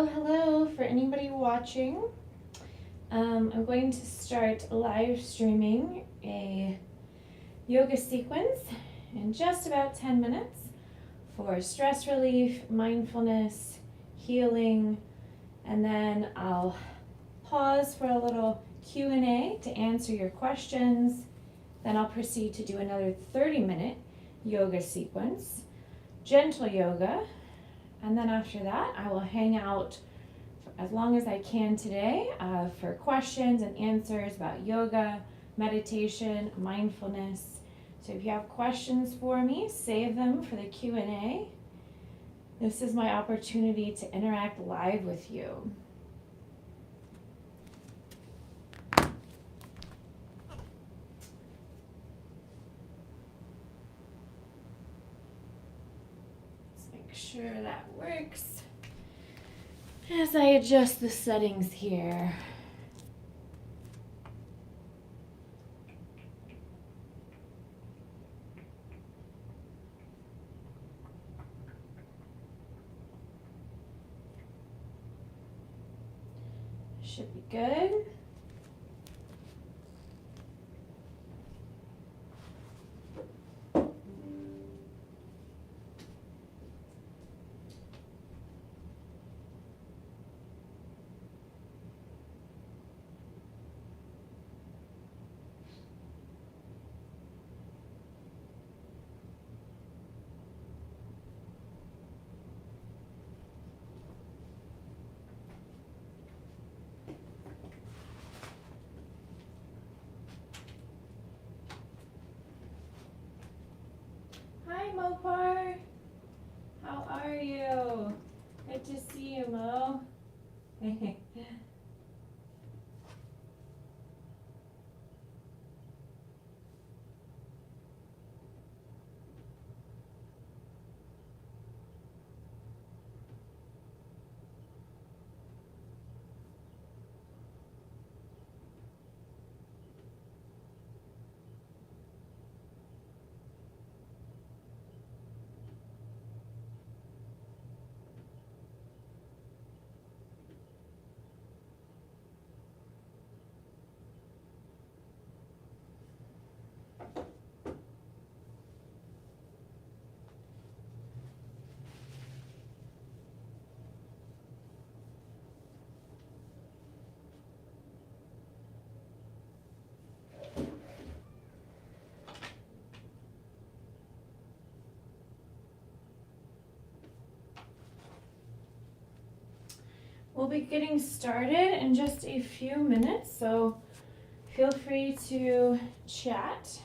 Hello for anybody watching. I'm going to start live streaming a yoga sequence in just about 10 minutes for stress relief, mindfulness, healing, and then I'll pause for a little Q&A to answer your questions. Then I'll proceed to do another 30-minute yoga sequence, gentle yoga. And then after that, I will hang out for as long as I can today for questions and answers about yoga, meditation, mindfulness. So if you have questions for me, save them for the Q&A. This is my opportunity to interact live with you. Let's make sure that works. As I adjust the settings here. Should be good. Hi Mopar, how are you? Good to see you, Mo. We'll be getting started in just a few minutes, so feel free to chat.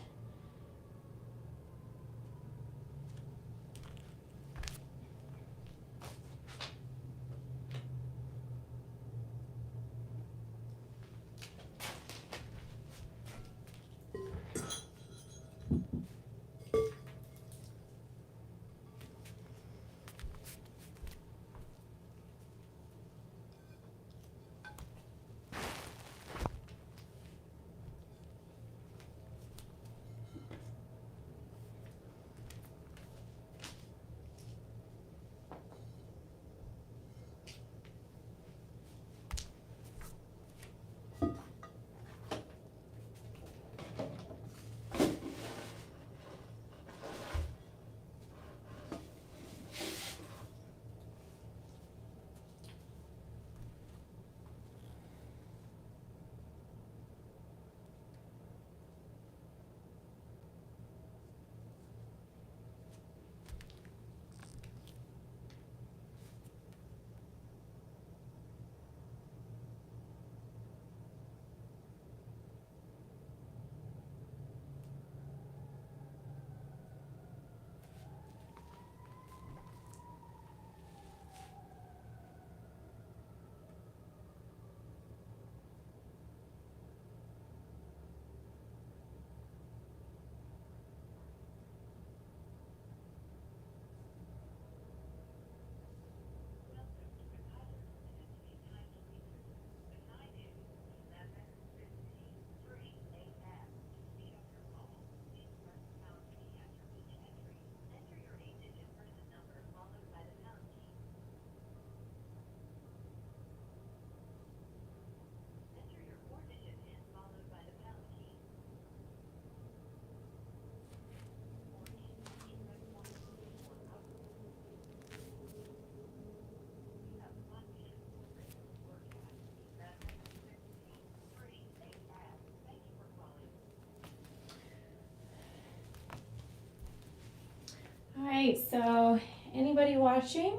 All right, so anybody watching,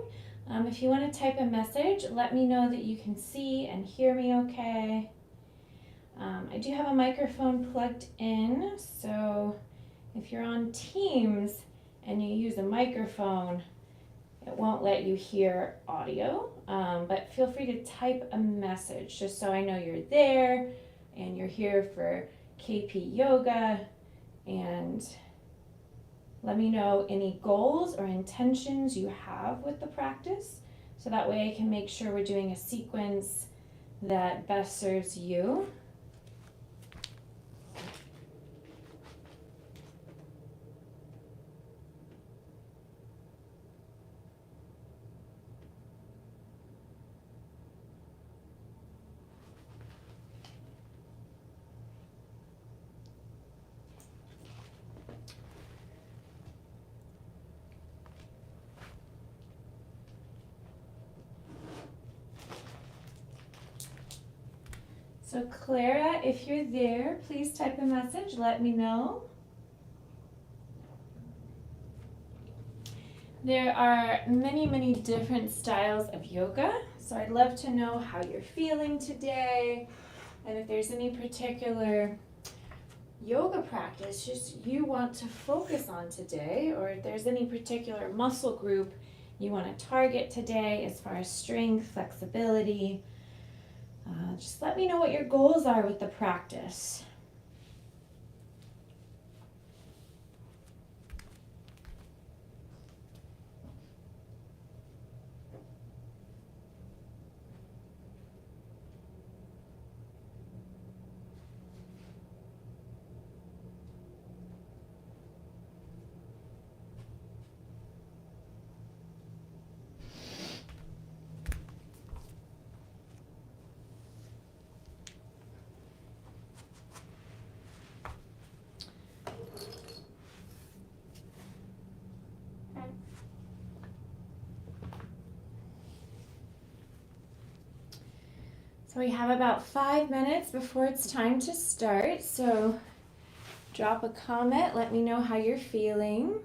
if you want to type a message, let me know that you can see and hear me okay. I do have a microphone plugged in, so if you're on Teams and you use a microphone, it won't let you hear audio, but feel free to type a message just so I know you're there and you're here for KP Yoga, and let me know any goals or intentions you have with the practice, so that way I can make sure we're doing a sequence that best serves you. So Clara, if you're there, please type a message, let me know. There are many, many different styles of yoga, so I'd love to know how you're feeling today, and if there's any particular yoga practice just you want to focus on today, or if there's any particular muscle group you want to target today as far as strength, flexibility. Just let me know what your goals are with the practice. So we have about 5 minutes before it's time to start, so drop a comment, let me know how you're feeling.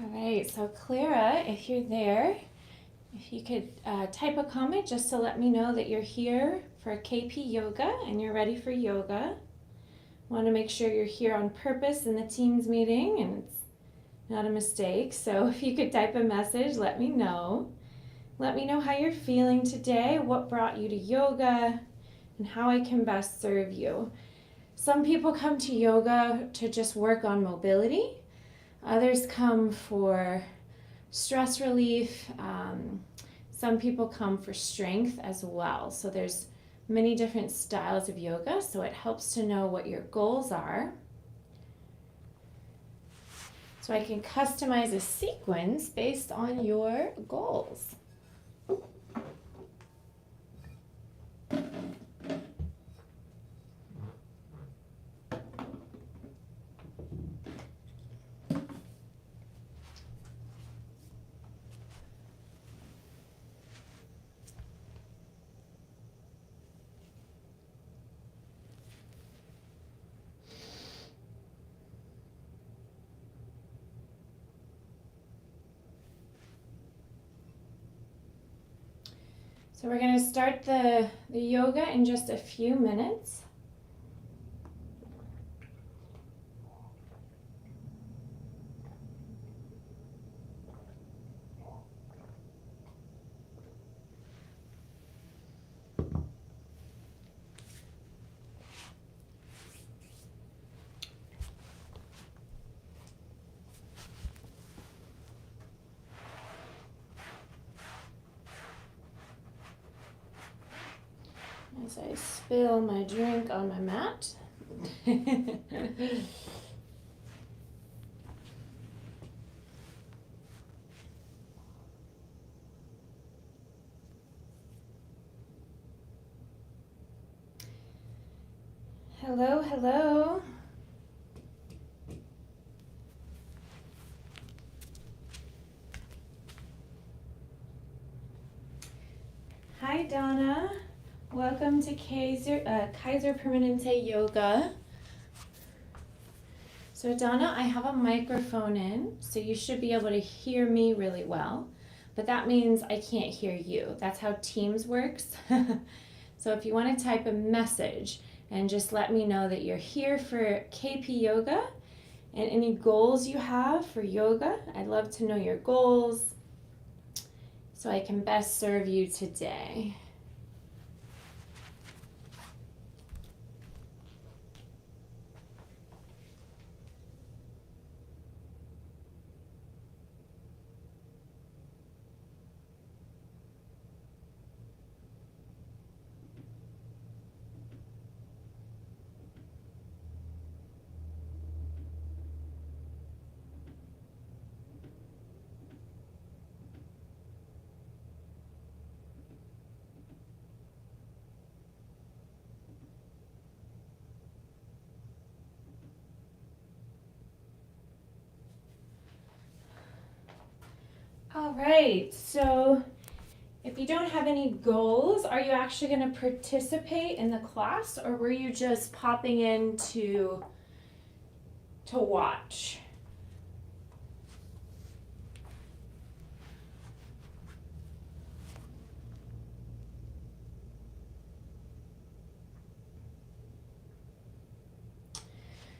All right, so Clara, if you're there, if you could type a comment just to let me know that you're here for KP Yoga and you're ready for yoga. Want to make sure you're here on purpose in the Teams meeting and it's not a mistake. So if you could type a message, let me know. Let me know how you're feeling today, what brought you to yoga, and how I can best serve you. Some people come to yoga to just work on mobility. Others come for stress relief. Some people come for strength as well. So there's many different styles of yoga, so it helps to know what your goals are. So I can customize a sequence based on your goals. So we're going to start the yoga in just a few minutes. As I spill my drink on my mat. Hello, hello. Hi, Donna. Welcome to Kaiser Permanente Yoga. So Donna, I have a microphone in, so you should be able to hear me really well, but that means I can't hear you. That's how Teams works. So if you want to type a message and just let me know that you're here for KP Yoga and any goals you have for yoga, I'd love to know your goals so I can best serve you today. All right, so if you don't have any goals, are you actually going to participate in the class, or were you just popping in to watch?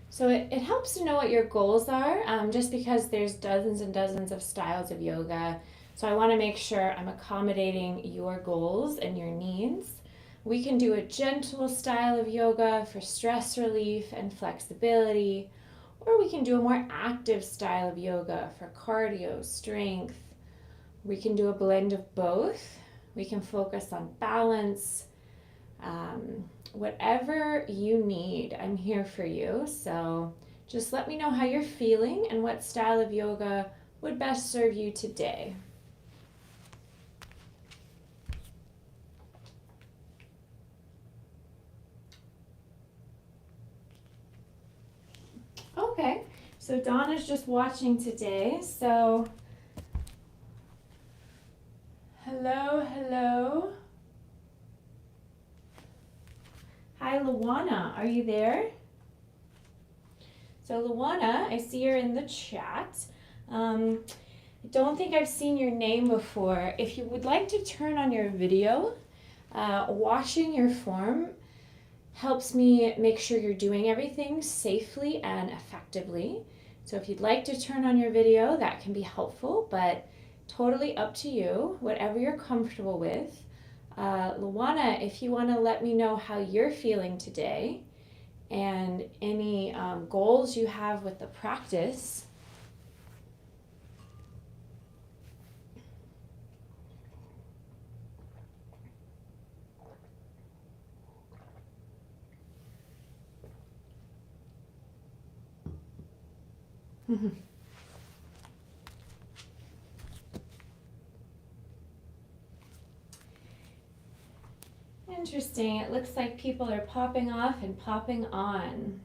So it helps to know what your goals are, just because there's dozens and dozens of styles of yoga. So I want to make sure I'm accommodating your goals and your needs. We can do a gentle style of yoga for stress relief and flexibility, or we can do a more active style of yoga for cardio, strength. We can do a blend of both. We can focus on balance. Whatever you need, I'm here for you. So just let me know how you're feeling and what style of yoga would best serve you today. Okay, so Donna's just watching today. So hello, hello. Hi, Luana, are you there? So Luana, I see you're in the chat. I don't think I've seen your name before. If you would like to turn on your video, washing your form helps me make sure you're doing everything safely and effectively. So if you'd like to turn on your video, that can be helpful, but totally up to you, whatever you're comfortable with. Luana, if you want to let me know how you're feeling today and any goals you have with the practice. Interesting. It looks like people are popping off and popping on.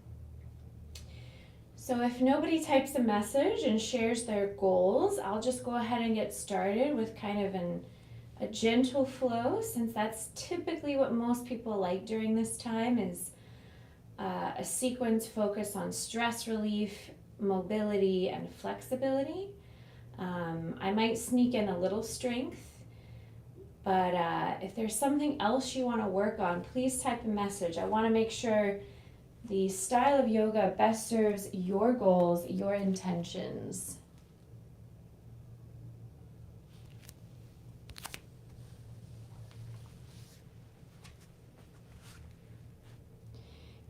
So if nobody types a message and shares their goals, I'll just go ahead and get started with kind of a gentle flow, since that's typically what most people like during this time, is a sequence focused on stress relief, mobility, and flexibility. I might sneak in a little strength, But if there's something else you want to work on, please type a message. I want to make sure the style of yoga best serves your goals, your intentions.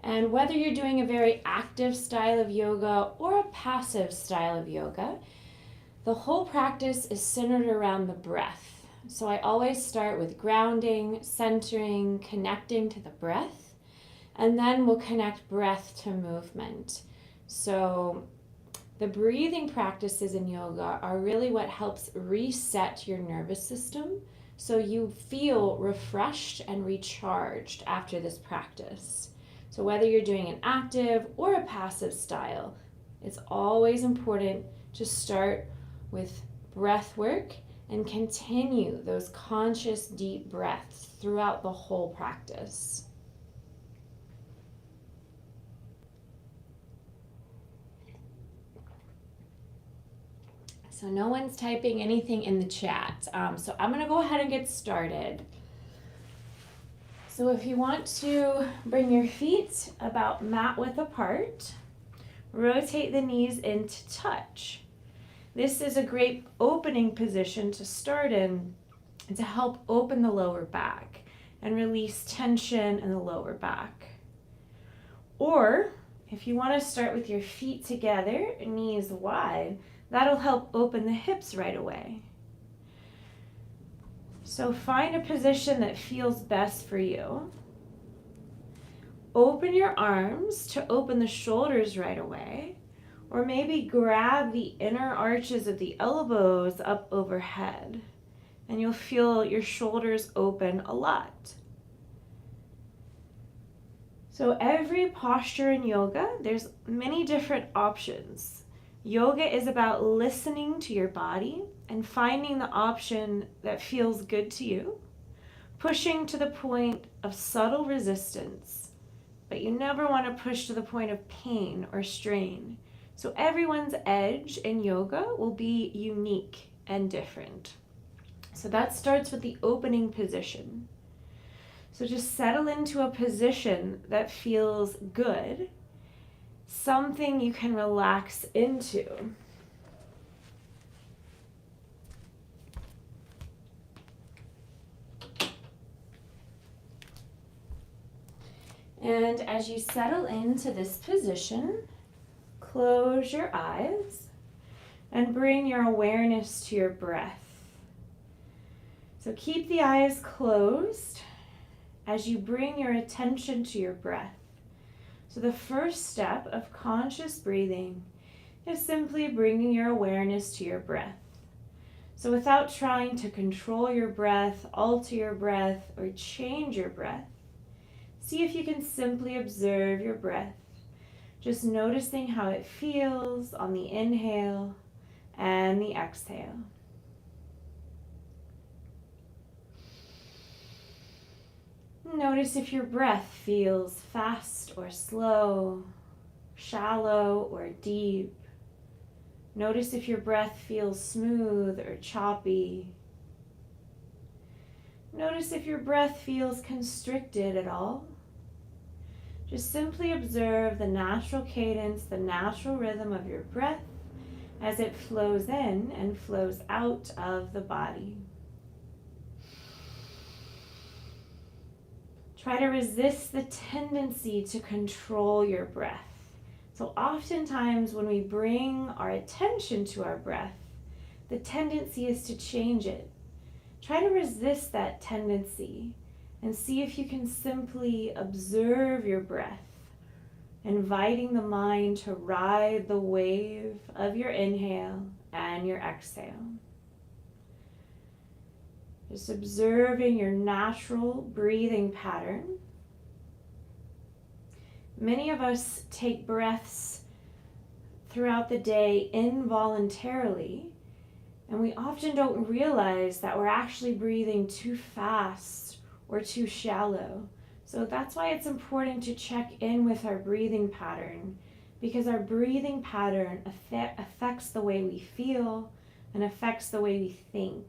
And whether you're doing a very active style of yoga or a passive style of yoga, the whole practice is centered around the breath. So I always start with grounding, centering, connecting to the breath, and then we'll connect breath to movement. So the breathing practices in yoga are really what helps reset your nervous system so you feel refreshed and recharged after this practice. So whether you're doing an active or a passive style, it's always important to start with breath work and continue those conscious deep breaths throughout the whole practice. So no one's typing anything in the chat. So I'm going to go ahead and get started. So if you want to bring your feet about mat width apart, rotate the knees into touch. This is a great opening position to start in and to help open the lower back and release tension in the lower back. Or if you want to start with your feet together, knees wide, that'll help open the hips right away. So find a position that feels best for you. Open your arms to open the shoulders right away, or maybe grab the inner arches of the elbows up overhead, and you'll feel your shoulders open a lot. So every posture in yoga, there's many different options. Yoga is about listening to your body and finding the option that feels good to you, pushing to the point of subtle resistance, but you never want to push to the point of pain or strain. So everyone's edge in yoga will be unique and different. So that starts with the opening position. So just settle into a position that feels good, something you can relax into. And as you settle into this position, close your eyes and bring your awareness to your breath. So keep the eyes closed as you bring your attention to your breath. So the first step of conscious breathing is simply bringing your awareness to your breath. So without trying to control your breath, alter your breath, or change your breath, see if you can simply observe your breath, just noticing how it feels on the inhale and the exhale. Notice if your breath feels fast or slow, shallow or deep. Notice if your breath feels smooth or choppy. Notice if your breath feels constricted at all. Just simply observe the natural cadence, the natural rhythm of your breath as it flows in and flows out of the body. Try to resist the tendency to control your breath. So oftentimes when we bring our attention to our breath, the tendency is to change it. Try to resist that tendency and see if you can simply observe your breath, inviting the mind to ride the wave of your inhale and your exhale. Just observing your natural breathing pattern. Many of us take breaths throughout the day involuntarily, and we often don't realize that we're actually breathing too fast or too shallow. So that's why it's important to check in with our breathing pattern, because our breathing pattern affects the way we feel and affects the way we think.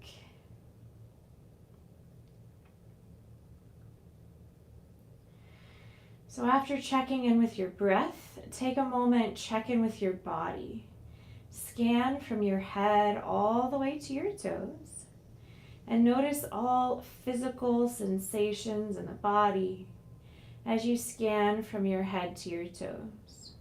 So after checking in with your breath, take a moment, check in with your body. Scan from your head all the way to your toes and notice all physical sensations in the body as you scan from your head to your toes.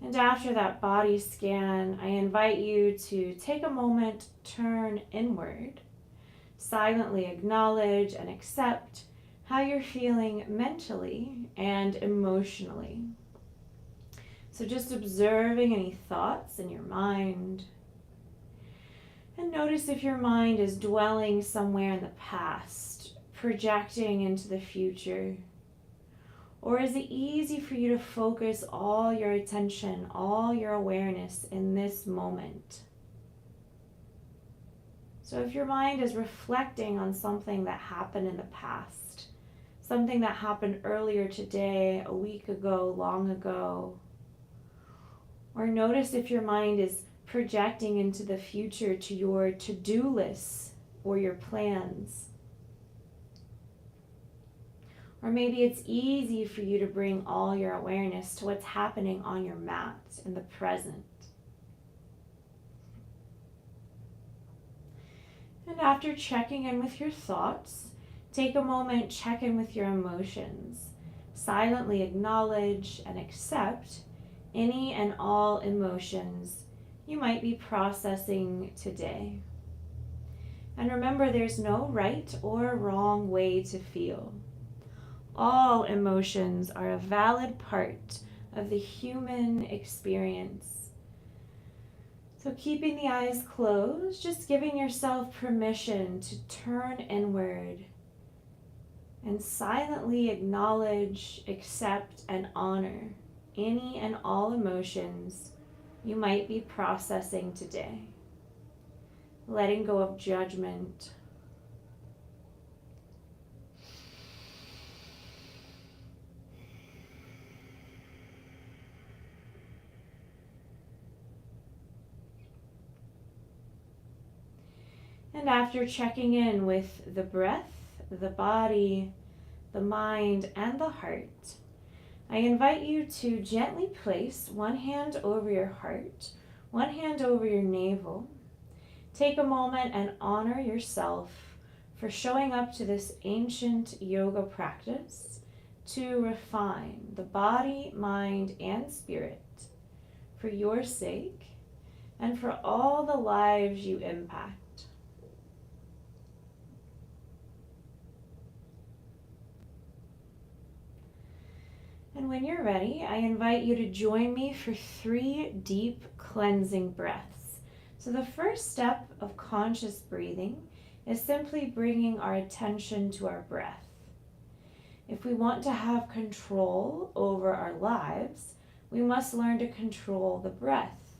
And after that body scan, I invite you to take a moment, turn inward, silently acknowledge and accept how you're feeling mentally and emotionally. So just observing any thoughts in your mind. And notice if your mind is dwelling somewhere in the past, projecting into the future. Or is it easy for you to focus all your attention, all your awareness in this moment? So if your mind is reflecting on something that happened in the past, something that happened earlier today, a week ago, long ago, or notice if your mind is projecting into the future to your to-do lists or your plans. Or maybe it's easy for you to bring all your awareness to what's happening on your mat in the present. And after checking in with your thoughts, take a moment, check in with your emotions. Silently acknowledge and accept any and all emotions you might be processing today. And remember, there's no right or wrong way to feel. All emotions are a valid part of the human experience. So keeping the eyes closed, just giving yourself permission to turn inward and silently acknowledge, accept, and honor any and all emotions you might be processing today. Letting go of judgment. And after checking in with the breath, the body, the mind, and the heart, I invite you to gently place one hand over your heart, one hand over your navel. Take a moment and honor yourself for showing up to this ancient yoga practice to refine the body, mind, and spirit for your sake and for all the lives you impact. And when you're ready, I invite you to join me for 3 deep cleansing breaths. So the first step of conscious breathing is simply bringing our attention to our breath. If we want to have control over our lives, we must learn to control the breath.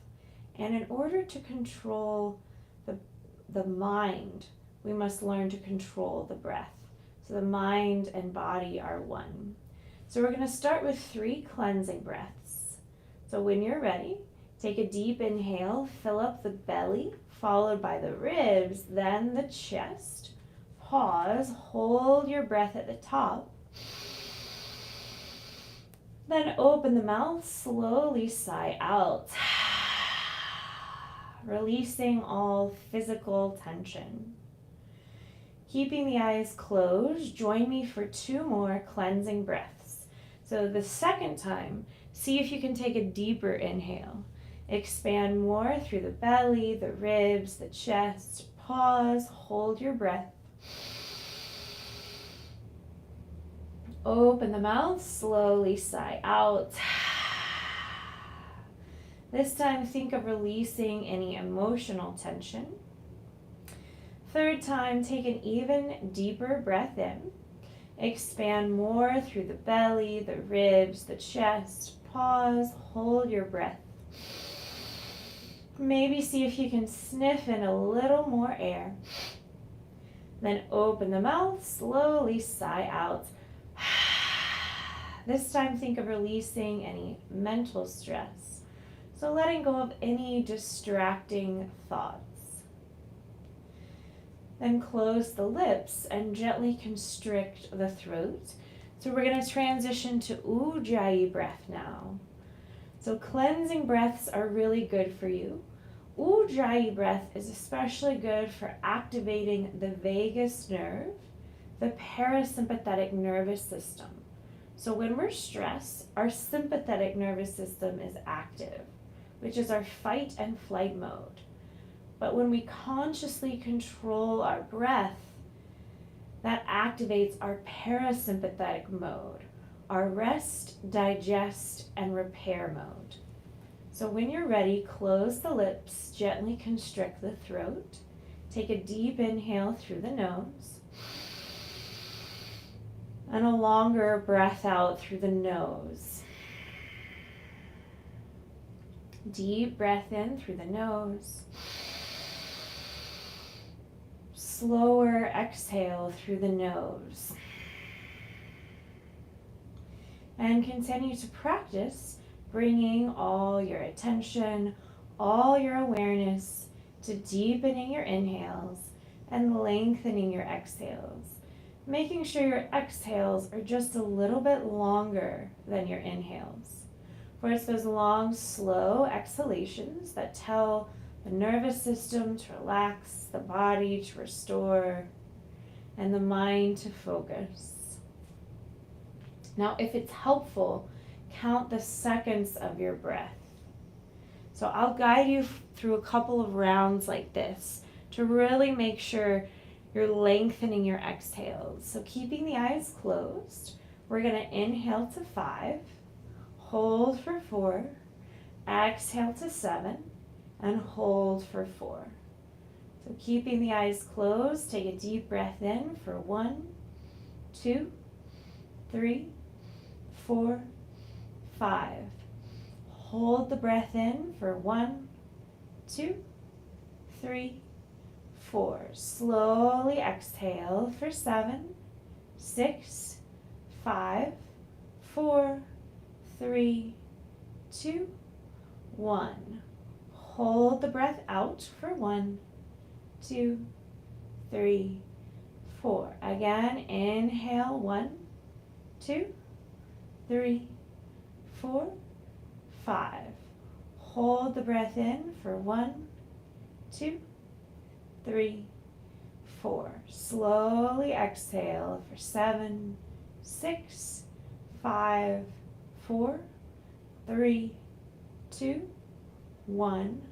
And in order to control the mind, we must learn to control the breath. So the mind and body are one. So we're going to start with 3 cleansing breaths. So when you're ready, take a deep inhale, fill up the belly, followed by the ribs, then the chest. Pause, hold your breath at the top. Then open the mouth, slowly sigh out, releasing all physical tension. Keeping the eyes closed, join me for 2 more cleansing breaths. So the second time, see if you can take a deeper inhale. Expand more through the belly, the ribs, the chest. Pause, hold your breath. Open the mouth, slowly sigh out. This time, think of releasing any emotional tension. Third time, take an even deeper breath in. Expand more through the belly, the ribs, the chest. Pause, hold your breath. Maybe see if you can sniff in a little more air. Then open the mouth, slowly sigh out. This time think of releasing any mental stress. So letting go of any distracting thoughts. Then close the lips and gently constrict the throat. So we're going to transition to Ujjayi breath now. So cleansing breaths are really good for you. Ujjayi breath is especially good for activating the vagus nerve, the parasympathetic nervous system. So when we're stressed, our sympathetic nervous system is active, which is our fight and flight mode. But when we consciously control our breath, that activates our parasympathetic mode, our rest, digest, and repair mode. So when you're ready, close the lips, gently constrict the throat. Take a deep inhale through the nose, and a longer breath out through the nose. Deep breath in through the nose. Slower exhale through the nose. And continue to practice bringing all your attention, all your awareness to deepening your inhales and lengthening your exhales. Making sure your exhales are just a little bit longer than your inhales. For it's those long, slow exhalations that tell the nervous system to relax, the body to restore, and the mind to focus. Now, if it's helpful, count the seconds of your breath. So I'll guide you through a couple of rounds like this to really make sure you're lengthening your exhales. So keeping the eyes closed, we're going to inhale to 5, hold for 4, exhale to 7, and hold for 4. So keeping the eyes closed, take a deep breath in for 1, 2, 3, 4, 5. Hold the breath in for 1, 2, 3, 4. Slowly exhale for 7, 6, 5, 4, 3, 2, 1. Hold the breath out for 1, 2, 3, 4. Again, inhale 1, 2, 3, 4, 5. Hold the breath in for 1, 2, 3, 4. Slowly exhale for 7, 6, 5, 4, 3, 2, 1.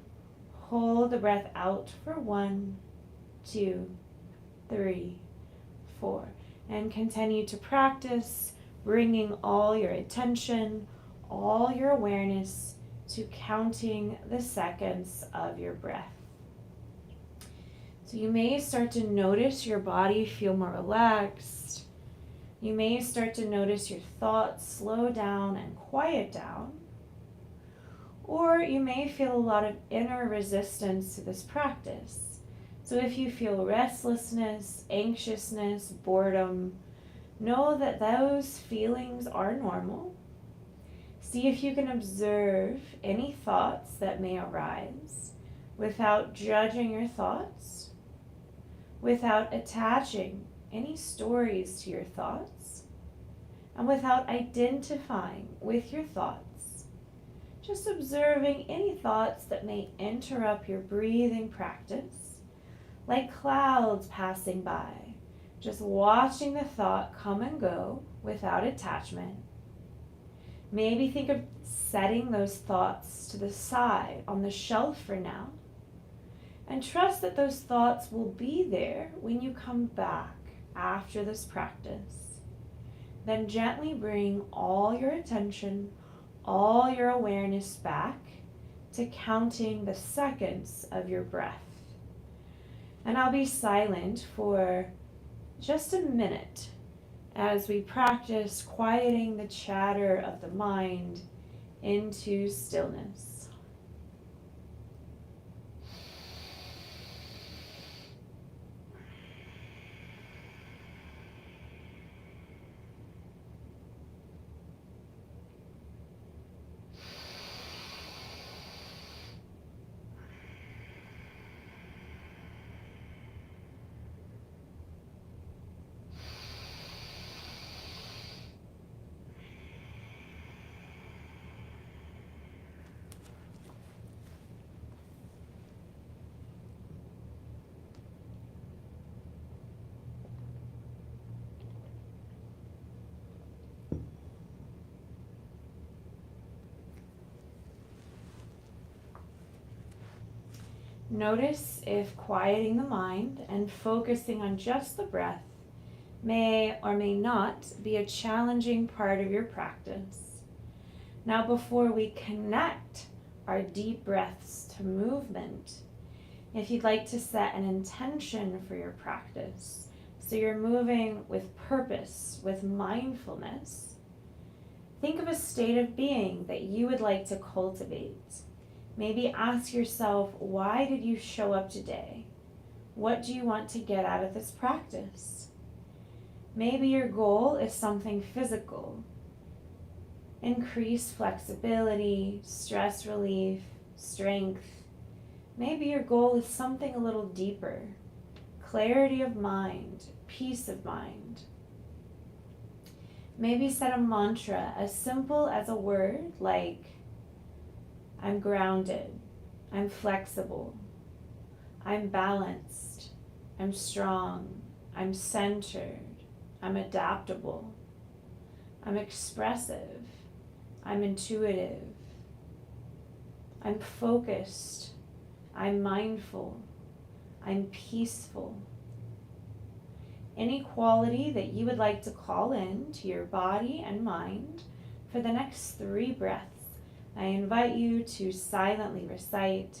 Hold the breath out for 1, 2, 3, 4. And continue to practice bringing all your attention, all your awareness to counting the seconds of your breath. So you may start to notice your body feel more relaxed. You may start to notice your thoughts slow down and quiet down. Or you may feel a lot of inner resistance to this practice. So if you feel restlessness, anxiousness, boredom, know that those feelings are normal. See if you can observe any thoughts that may arise without judging your thoughts, without attaching any stories to your thoughts, and without identifying with your thoughts. Just observing any thoughts that may interrupt your breathing practice, like clouds passing by, just watching the thought come and go without attachment. Maybe think of setting those thoughts to the side on the shelf for now, and trust that those thoughts will be there when you come back after this practice. Then gently bring all your attention, all your awareness back to counting the seconds of your breath. And I'll be silent for just a minute as we practice quieting the chatter of the mind into stillness. Notice if quieting the mind and focusing on just the breath may or may not be a challenging part of your practice. Now, before we connect our deep breaths to movement, if you'd like to set an intention for your practice, so you're moving with purpose, with mindfulness, think of a state of being that you would like to cultivate. Maybe ask yourself, why did you show up today? What do you want to get out of this practice? Maybe your goal is something physical. Increase flexibility, stress relief, strength. Maybe your goal is something a little deeper. Clarity of mind, peace of mind. Maybe set a mantra as simple as a word like, I'm grounded, I'm flexible, I'm balanced, I'm strong, I'm centered, I'm adaptable, I'm expressive, I'm intuitive, I'm focused, I'm mindful, I'm peaceful. Any quality that you would like to call in to your body and mind for the next 3 breaths. I invite you to silently recite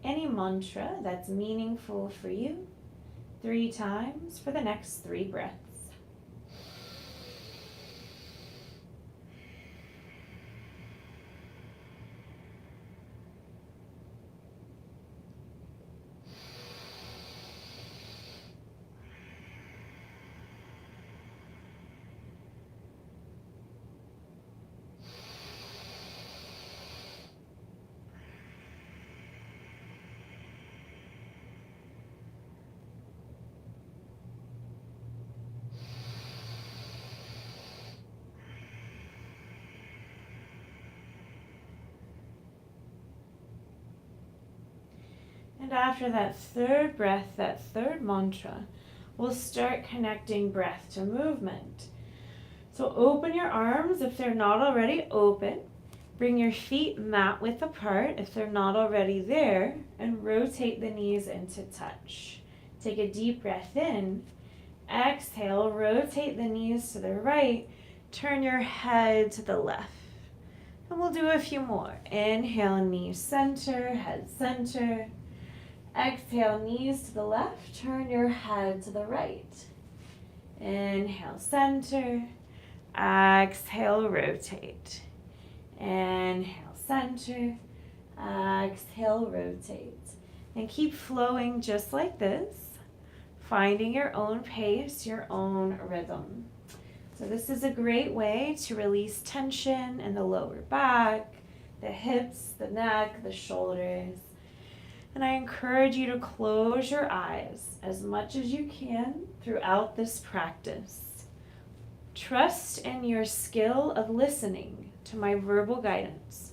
any mantra that's meaningful for you 3 times for the next 3 breaths. And after that 3rd breath, that 3rd mantra, we'll start connecting breath to movement. So open your arms if they're not already open. Bring your feet mat width apart if they're not already there, and rotate the knees into touch. Take a deep breath in. Exhale, rotate the knees to the right. Turn your head to the left. And we'll do a few more. Inhale, knees center, head center. Exhale, knees to the left, turn your head to the right. Inhale, center. Exhale, rotate. Inhale, center. Exhale, rotate. And keep flowing just like this, finding your own pace, your own rhythm. So this is a great way to release tension in the lower back, the hips, the neck, the shoulders. And I encourage you to close your eyes as much as you can throughout this practice. Trust in your skill of listening to my verbal guidance.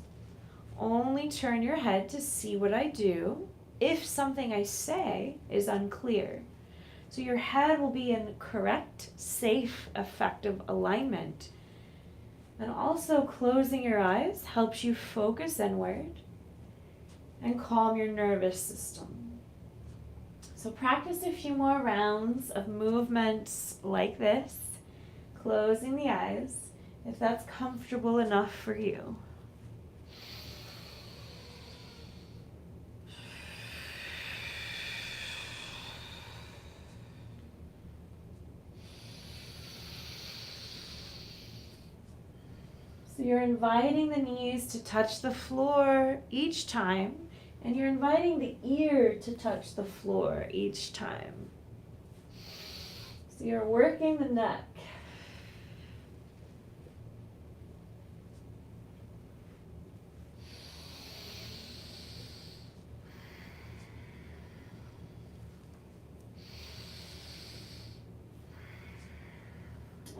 Only turn your head to see what I do if something I say is unclear. So your head will be in correct, safe, effective alignment. And also closing your eyes helps you focus inward and calm your nervous system. So practice a few more rounds of movements like this, closing the eyes, if that's comfortable enough for you. So you're inviting the knees to touch the floor each time, and you're inviting the ear to touch the floor each time. So you're working the neck.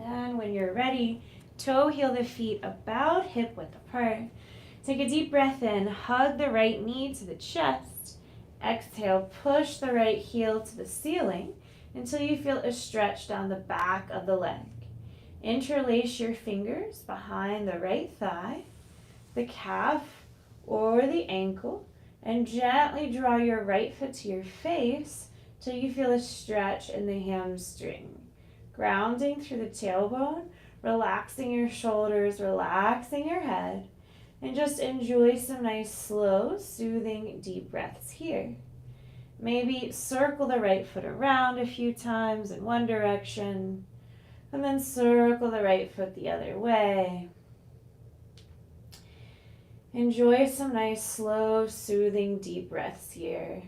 And when you're ready, toe heel the feet about hip width apart. Take a deep breath in, hug the right knee to the chest. Exhale, push the right heel to the ceiling until you feel a stretch down the back of the leg. Interlace your fingers behind the right thigh, the calf, or the ankle, And gently draw your right foot to your face till you feel a stretch in the hamstring. Grounding through the tailbone, relaxing your shoulders, relaxing your head, and just enjoy some nice, slow, soothing, deep breaths here. Maybe circle the right foot around a few times in one direction, and then circle the right foot the other way. Enjoy some nice, slow, soothing, deep breaths here.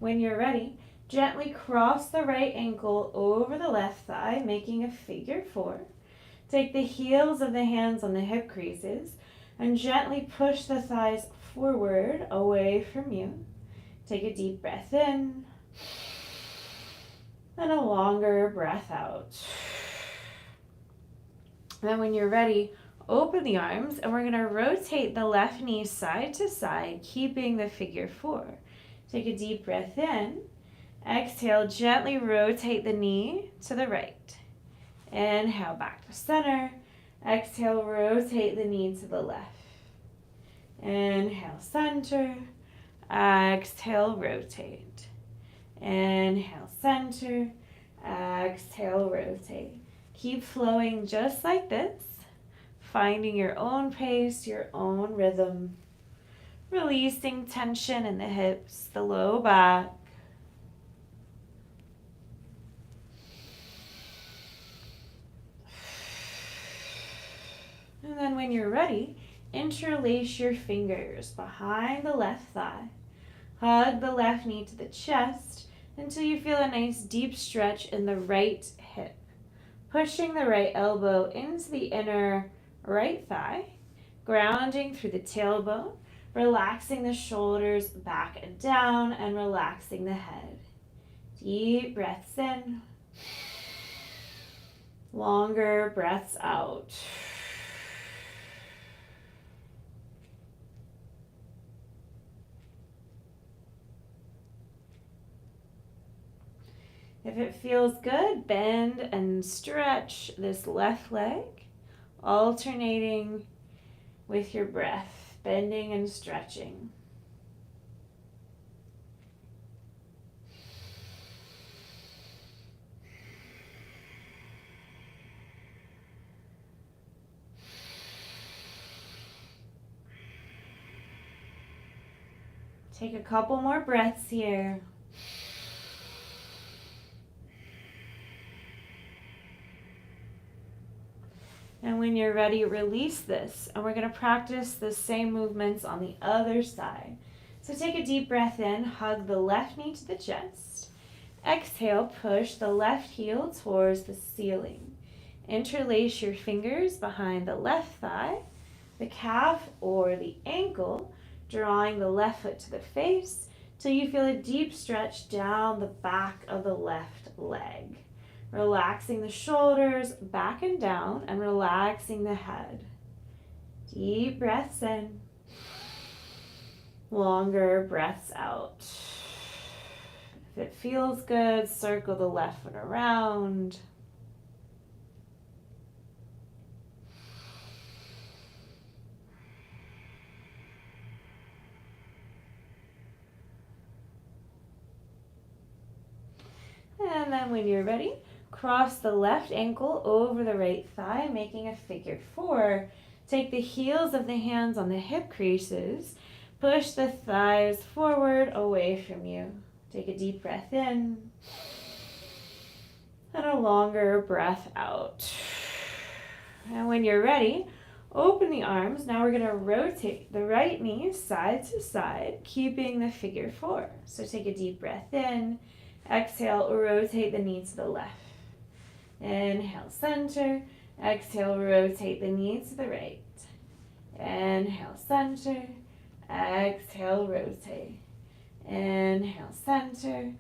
When you're ready, gently cross the right ankle over the left thigh, making a figure 4. Take the heels of the hands on the hip creases and gently push the thighs forward away from you. Take a deep breath in and a longer breath out. Then when you're ready, open the arms and we're going to rotate the left knee side to side, keeping the figure 4. Take a deep breath in. Exhale, gently rotate the knee to the right. Inhale, back to center. Exhale, rotate the knee to the left. Inhale, center. Exhale, rotate. Inhale, center. Exhale, rotate. Keep flowing just like this, finding your own pace, your own rhythm. Releasing tension in the hips, the low back. And then when you're ready, interlace your fingers behind the left thigh. Hug the left knee to the chest until you feel a nice deep stretch in the right hip. Pushing the right elbow into the inner right thigh, grounding through the tailbone, relaxing the shoulders back and down, and relaxing the head. Deep breaths in. Longer breaths out. If it feels good, bend and stretch this left leg, alternating with your breath, bending and stretching. Take a couple more breaths here. And when you're ready, release this. And we're going to practice the same movements on the other side. So take a deep breath in, hug the left knee to the chest. Exhale, push the left heel towards the ceiling. Interlace your fingers behind the left thigh, the calf or the ankle, drawing the left foot to the face till you feel a deep stretch down the back of the left leg. Relaxing the shoulders back and down and relaxing the head. Deep breaths in. Longer breaths out. If it feels good, circle the left foot around. And then when you're ready, cross the left ankle over the right thigh, making a figure 4. Take the heels of the hands on the hip creases. Push the thighs forward away from you. Take a deep breath in. And a longer breath out. And when you're ready, open the arms. Now we're going to rotate the right knee side to side, keeping the figure 4. So take a deep breath in. Exhale, rotate the knee to the left. Inhale, center. Exhale, rotate the knee to the right. Inhale, center. Exhale, rotate. Inhale, center.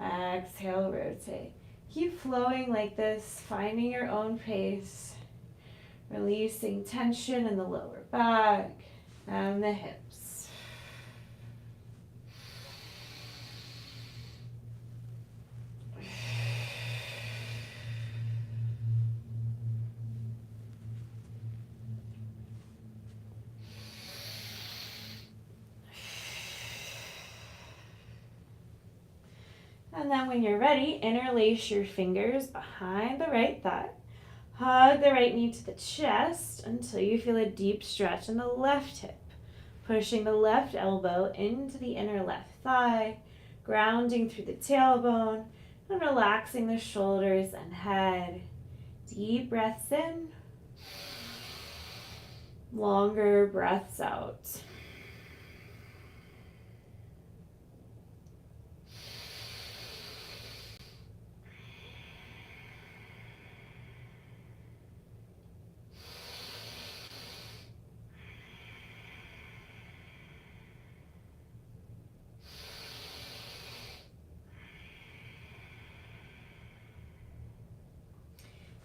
Exhale, rotate. Keep flowing like this, finding your own pace, releasing tension in the lower back and the hips. And then when you're ready, interlace your fingers behind the right thigh. Hug the right knee to the chest until you feel a deep stretch in the left hip. Pushing the left elbow into the inner left thigh, grounding through the tailbone, and relaxing the shoulders and head. Deep breaths in, longer breaths out.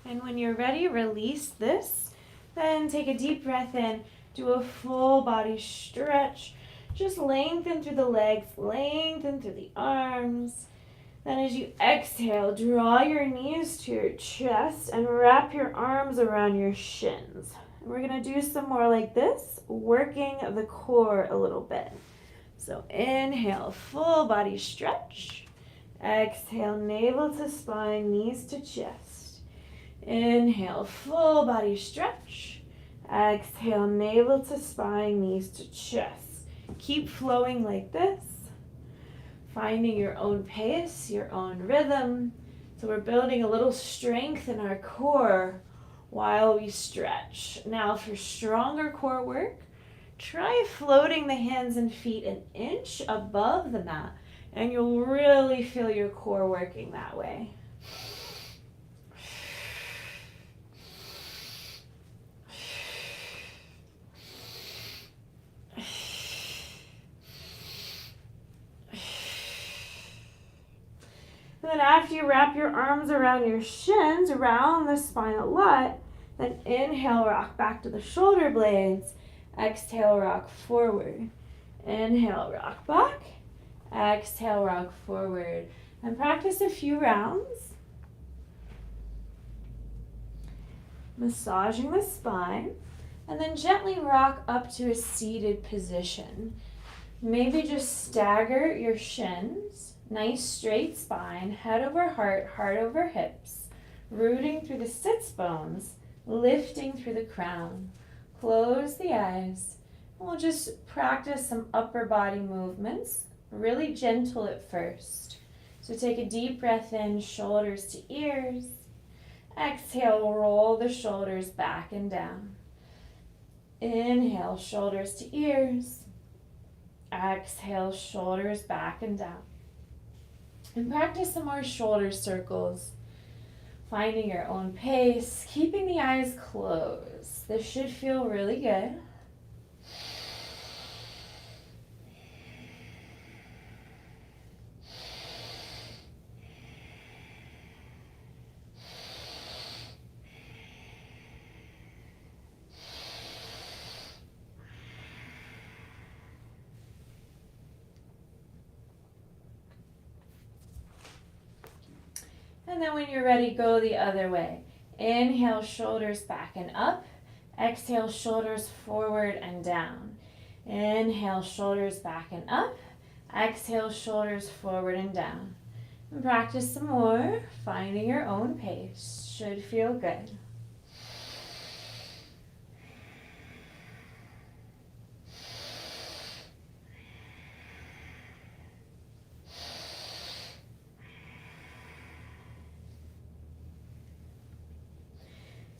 And when you're ready, release this. Then take a deep breath in. Do a full body stretch. Just lengthen through the legs, lengthen through the arms. Then as you exhale, draw your knees to your chest and wrap your arms around your shins. And we're going to do some more like this, working the core a little bit. So inhale, full body stretch. Exhale, navel to spine, knees to chest. Inhale, full body stretch. Exhale, navel to spine, knees to chest. Keep flowing like this, finding your own pace, your own rhythm. So we're building a little strength in our core while we stretch. Now for stronger core work, try floating the hands and feet an inch above the mat, and you'll really feel your core working that way. And then after you wrap your arms around your shins, around the spine a lot, then inhale, rock back to the shoulder blades. Exhale, rock forward. Inhale, rock back. Exhale, rock forward. And practice a few rounds. Massaging the spine. And then gently rock up to a seated position. Maybe just stagger your shins. Nice straight spine, head over heart, heart over hips. Rooting through the sits bones, lifting through the crown. Close the eyes. We'll just practice some upper body movements, really gentle at first. So take a deep breath in, shoulders to ears. Exhale, roll the shoulders back and down. Inhale, shoulders to ears. Exhale, shoulders back and down. And practice some more shoulder circles, finding your own pace, keeping the eyes closed. This should feel really good. And then when you're ready, go the other way. Inhale, shoulders back and up. Exhale, shoulders forward and down. Inhale, shoulders back and up. Exhale, shoulders forward and down. And practice some more, finding your own pace. Should feel good.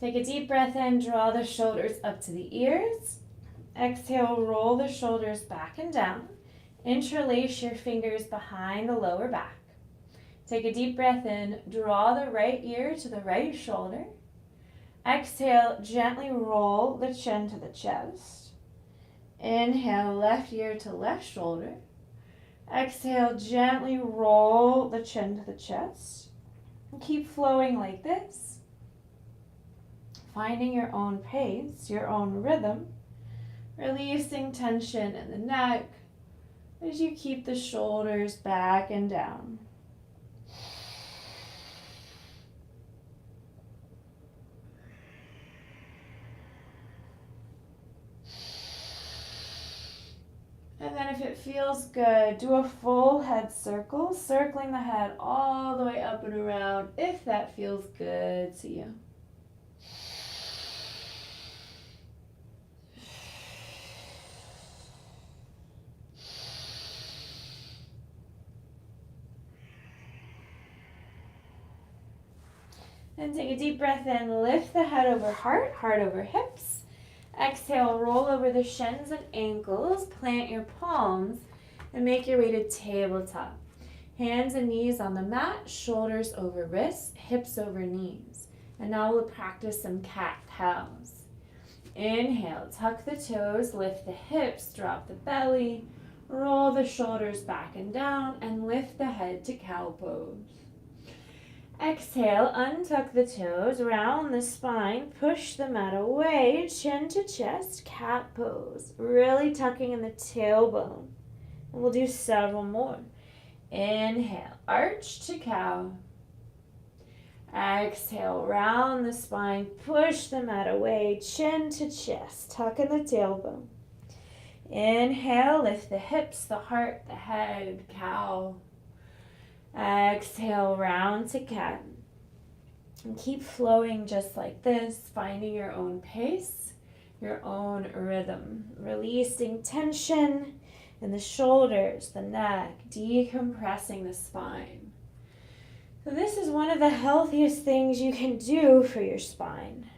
Take a deep breath in, draw the shoulders up to the ears. Exhale, roll the shoulders back and down. Interlace your fingers behind the lower back. Take a deep breath in, draw the right ear to the right shoulder. Exhale, gently roll the chin to the chest. Inhale, left ear to left shoulder. Exhale, gently roll the chin to the chest. Keep flowing like this, finding your own pace, your own rhythm, releasing tension in the neck as you keep the shoulders back and down. And then if it feels good, do a full head circle, circling the head all the way up and around if that feels good to you. And take a deep breath in, lift the head over heart, heart over hips. Exhale, roll over the shins and ankles, plant your palms, and make your way to tabletop. Hands and knees on the mat, shoulders over wrists, hips over knees. And now we'll practice some cat-cows. Inhale, tuck the toes, lift the hips, drop the belly, roll the shoulders back and down, and lift the head to cow pose. Exhale, untuck the toes, round the spine, push the mat away, chin to chest, cat pose. Really tucking in the tailbone. And we'll do several more. Inhale, arch to cow. Exhale, round the spine, push the mat away, chin to chest, tuck in the tailbone. Inhale, lift the hips, the heart, the head, cow. Exhale, round to cat. And keep flowing just like this, finding your own pace, your own rhythm. Releasing tension in the shoulders, the neck, decompressing the spine. So this is one of the healthiest things you can do for your spine.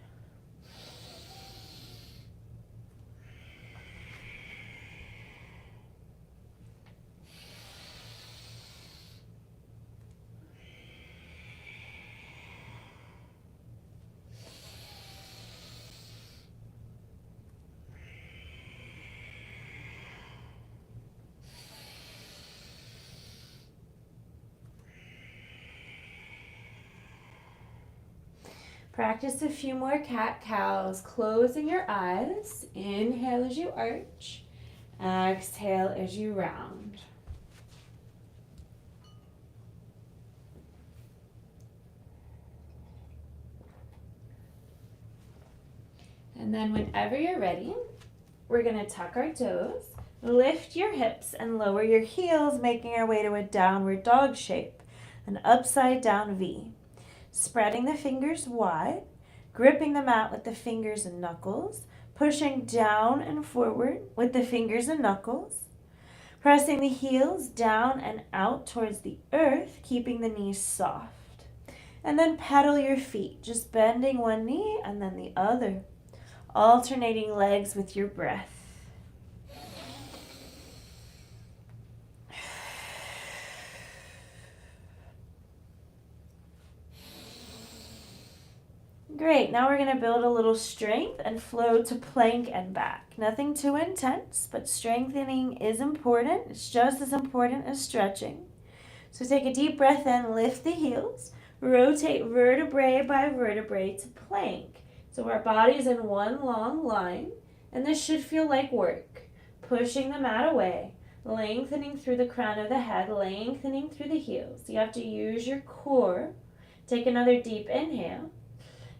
Practice a few more cat-cows, closing your eyes. Inhale as you arch. Exhale as you round. And then whenever you're ready, we're going to tuck our toes, lift your hips, and lower your heels, making our way to a downward dog shape, an upside down V. Spreading the fingers wide, gripping the mat with the fingers and knuckles, pushing down and forward with the fingers and knuckles, pressing the heels down and out towards the earth, keeping the knees soft. And then pedal your feet, just bending one knee and then the other, alternating legs with your breath. Great, now we're going to build a little strength and flow to plank and back. Nothing too intense, but strengthening is important. It's just as important as stretching. So take a deep breath in, lift the heels, rotate vertebrae by vertebrae to plank. So our body's in one long line, and this should feel like work. Pushing the mat away, lengthening through the crown of the head, lengthening through the heels. You have to use your core. Take another deep inhale.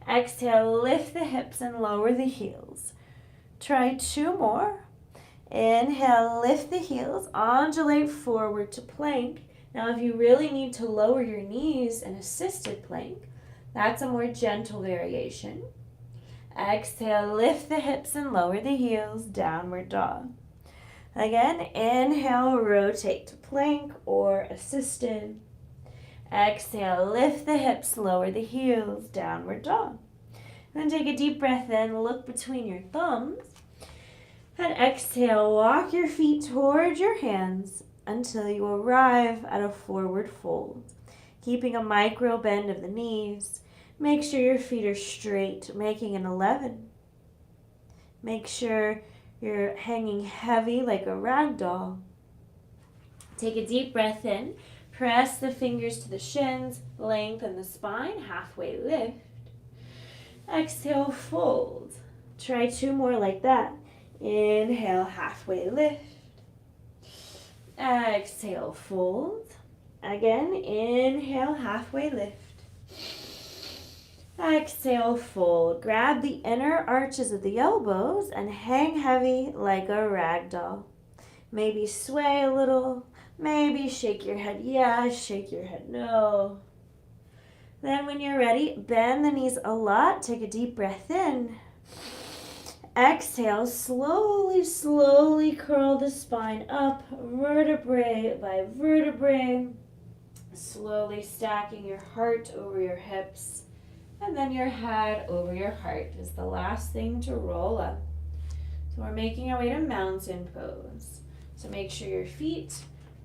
Exhale, lift the hips and lower the heels. Try two more. Inhale, lift the heels, undulate forward to plank. Now if you really need to lower your knees in assisted plank, that's a more gentle variation. Exhale, lift the hips and lower the heels, downward dog. Again, inhale, rotate to plank or assisted. Exhale, lift the hips, lower the heels, downward dog. Then take a deep breath in, look between your thumbs. And exhale, walk your feet towards your hands until you arrive at a forward fold. Keeping a micro bend of the knees. Make sure your feet are straight, making an 11. Make sure you're hanging heavy like a rag doll. Take a deep breath in. Press the fingers to the shins, lengthen the spine, halfway lift. Exhale, fold. Try 2 more like that. Inhale, halfway lift. Exhale, fold. Again, inhale, halfway lift. Exhale, fold. Grab the inner arches of the elbows and hang heavy like a rag doll. Maybe sway a little. Maybe shake your head yes, shake your head no. Then when you're ready, bend the knees a lot. Take a deep breath in. Exhale, slowly, slowly curl the spine up, vertebrae by vertebrae. Slowly stacking your heart over your hips. And then your head over your heart is the last thing to roll up. So we're making our way to mountain pose. So make sure your feet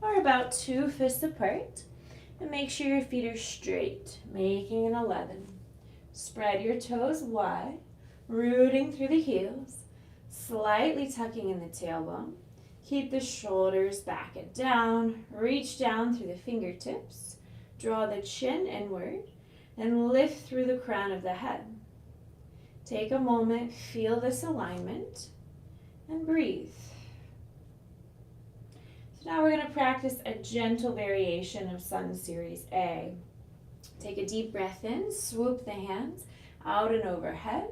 are about 2 fists apart. And make sure your feet are straight, making an 11. Spread your toes wide, rooting through the heels, slightly tucking in the tailbone. Keep the shoulders back and down. Reach down through the fingertips. Draw the chin inward and lift through the crown of the head. Take a moment, feel this alignment, and breathe. So now we're going to practice a gentle variation of Sun Series A. Take a deep breath in, swoop the hands out and overhead.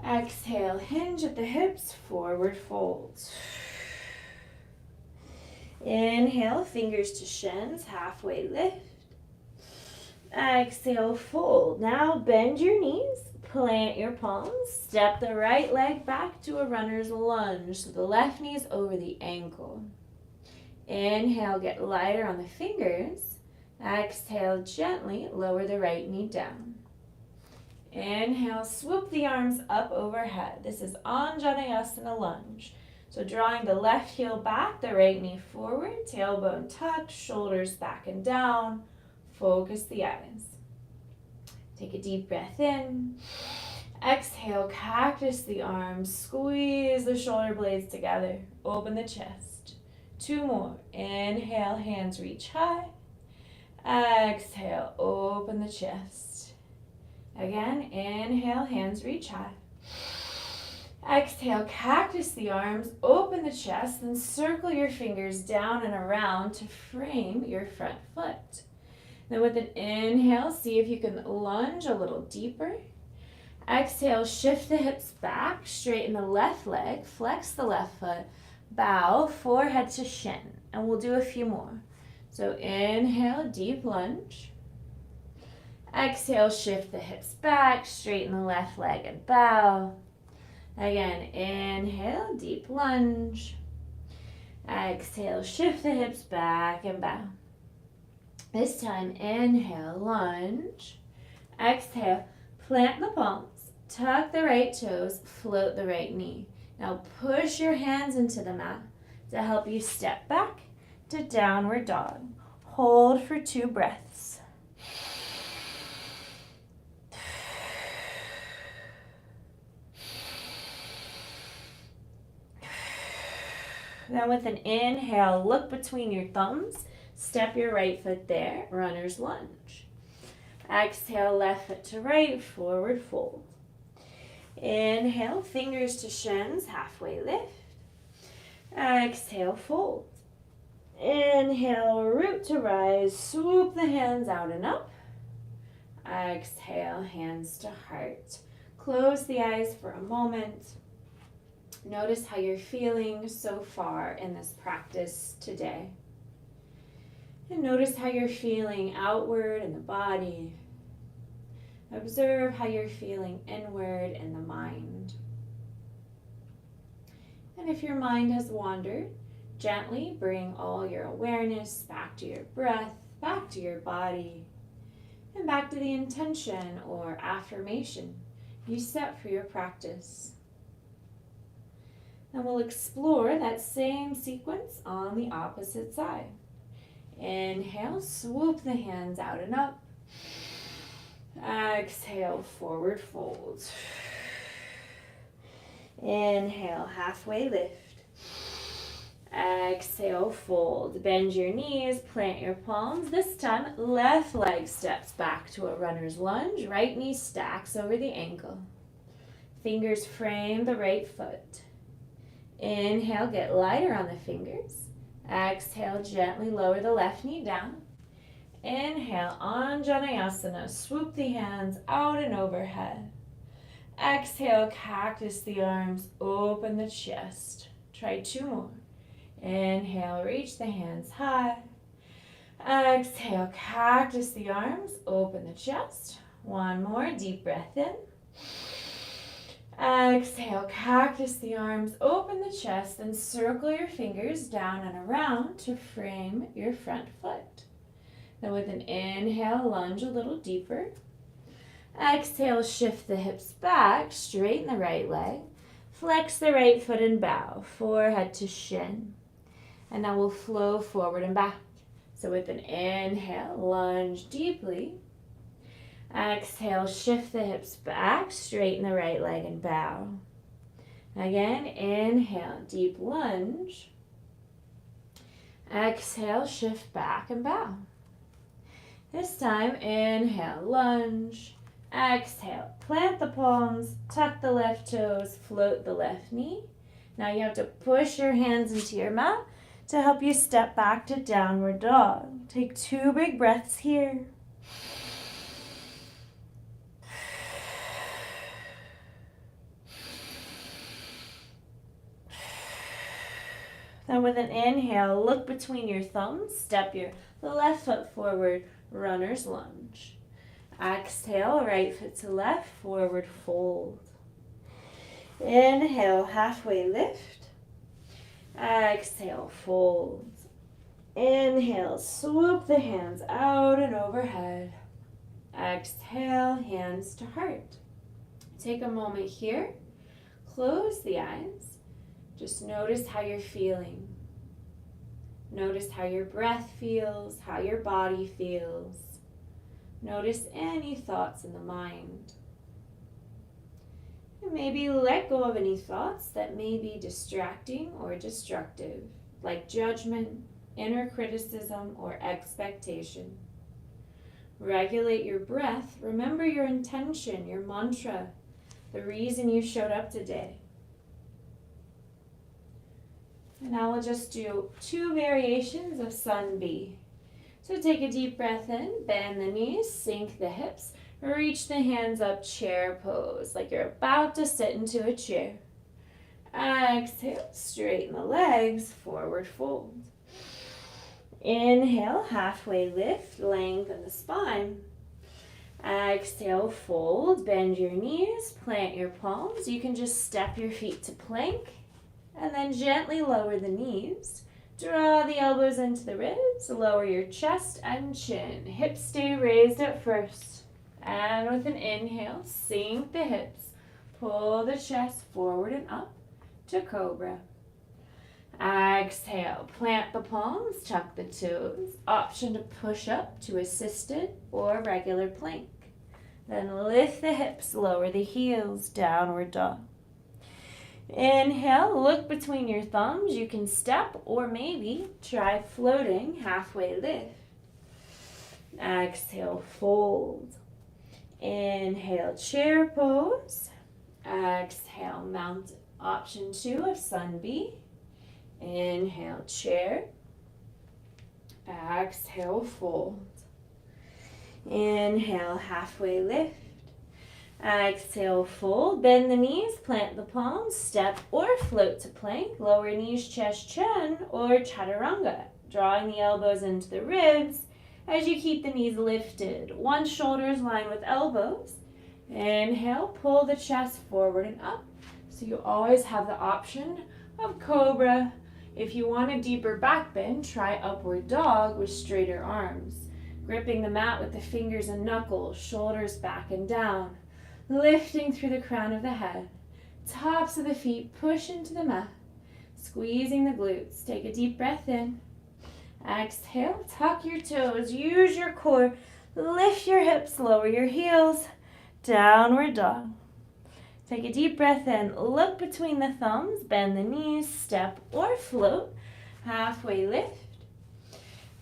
Exhale, hinge at the hips, forward fold. Inhale, fingers to shins, halfway lift. Exhale, fold. Now bend your knees, plant your palms, step the right leg back to a runner's lunge. So the left knee is over the ankle. Inhale, get lighter on the fingers. Exhale, gently lower the right knee down. Inhale, swoop the arms up overhead. This is Anjaneyasana lunge. So drawing the left heel back, the right knee forward, tailbone tucked, shoulders back and down. Focus the eyes. Take a deep breath in. Exhale, cactus the arms. Squeeze the shoulder blades together. Open the chest. 2 more. Inhale, hands reach high. Exhale, open the chest. Again, inhale, hands reach high. Exhale, cactus the arms, open the chest, then circle your fingers down and around to frame your front foot. Then with an inhale, see if you can lunge a little deeper. Exhale, shift the hips back, straighten the left leg, flex the left foot, bow, forehead to shin. And we'll do a few more. So inhale, deep lunge. Exhale, shift the hips back, straighten the left leg and bow. Again, inhale, deep lunge. Exhale, shift the hips back and bow. This time, inhale, lunge. Exhale, plant the palms, tuck the right toes, float the right knee. Now push your hands into the mat to help you step back to downward dog. Hold for 2 breaths. Then with an inhale, look between your thumbs. Step your right foot there, runner's lunge. Exhale, left foot to right, forward fold. Inhale, fingers to shins, halfway lift. Exhale, fold. Inhale, root to rise, swoop the hands out and up. Exhale, hands to heart. Close the eyes for a moment. Notice how you're feeling so far in this practice today. And notice how you're feeling outward in the body. Observe how you're feeling inward in the mind. And if your mind has wandered, gently bring all your awareness back to your breath, back to your body, and back to the intention or affirmation you set for your practice. And we'll explore that same sequence on the opposite side. Inhale, swoop the hands out and up. Exhale, forward fold. Inhale, halfway lift. Exhale, fold. Bend your knees, plant your palms. This time, left leg steps back to a runner's lunge. Right knee stacks over the ankle. Fingers frame the right foot. Inhale, get lighter on the fingers. Exhale, gently lower the left knee down. Inhale, Anjaneyasana. Swoop the hands out and overhead. Exhale, cactus the arms, open the chest. Try 2 more. Inhale, reach the hands high. Exhale, cactus the arms, open the chest. 1 more, deep breath in. Exhale, cactus the arms, open the chest, and circle your fingers down and around to frame your front foot. Then with an inhale, lunge a little deeper. Exhale, shift the hips back, straighten the right leg. Flex the right foot and bow, forehead to shin. And now we'll flow forward and back. So with an inhale, lunge deeply. Exhale, shift the hips back, straighten the right leg and bow. Again, inhale, deep lunge. Exhale, shift back and bow. This time, inhale, lunge. Exhale, plant the palms, tuck the left toes, float the left knee. Now you have to push your hands into your mat to help you step back to downward dog. Take 2 big breaths here. Then with an inhale, look between your thumbs, step your left foot forward, runner's lunge. Exhale, right foot to left, forward fold. Inhale, halfway lift. Exhale, fold. Inhale, swoop the hands out and overhead. Exhale, hands to heart. Take a moment here. Close the eyes. Just notice how you're feeling. Notice how your breath feels, how your body feels. Notice any thoughts in the mind. And maybe let go of any thoughts that may be distracting or destructive, like judgment, inner criticism, or expectation. Regulate your breath. Remember your intention, your mantra, the reason you showed up today. And now we'll just do 2 variations of Sun B. So take a deep breath in, bend the knees, sink the hips, reach the hands up, chair pose, like you're about to sit into a chair. Exhale, straighten the legs, forward fold. Inhale, halfway lift, lengthen the spine. Exhale, fold, bend your knees, plant your palms. You can just step your feet to plank, and then gently lower the knees. Draw the elbows into the ribs, lower your chest and chin. Hips stay raised at first. And with an inhale, sink the hips. Pull the chest forward and up to cobra. Exhale, plant the palms, tuck the toes. Option to push up to assisted or regular plank. Then lift the hips, lower the heels, downward dog. Inhale, look between your thumbs. You can step or maybe try floating, halfway lift. Exhale, fold. Inhale, chair pose. Exhale, mountain. Option 2 of Sun B. Inhale, chair. Exhale, fold. Inhale, halfway lift. Exhale, fold, bend the knees, plant the palms, step or float to plank, lower knees, chest, chin, or chaturanga, drawing the elbows into the ribs as you keep the knees lifted. One shoulder is lined with elbows. Inhale, pull the chest forward and up. So you always have the option of cobra. If you want a deeper back bend, try upward dog with straighter arms. Gripping the mat with the fingers and knuckles, shoulders back and down. Lifting through the crown of the head. Tops of the feet push into the mat. Squeezing the glutes. Take a deep breath in. Exhale, tuck your toes. Use your core. Lift your hips, lower your heels. Downward dog. Take a deep breath in. Look between the thumbs. Bend the knees. Step or float. halfway lift.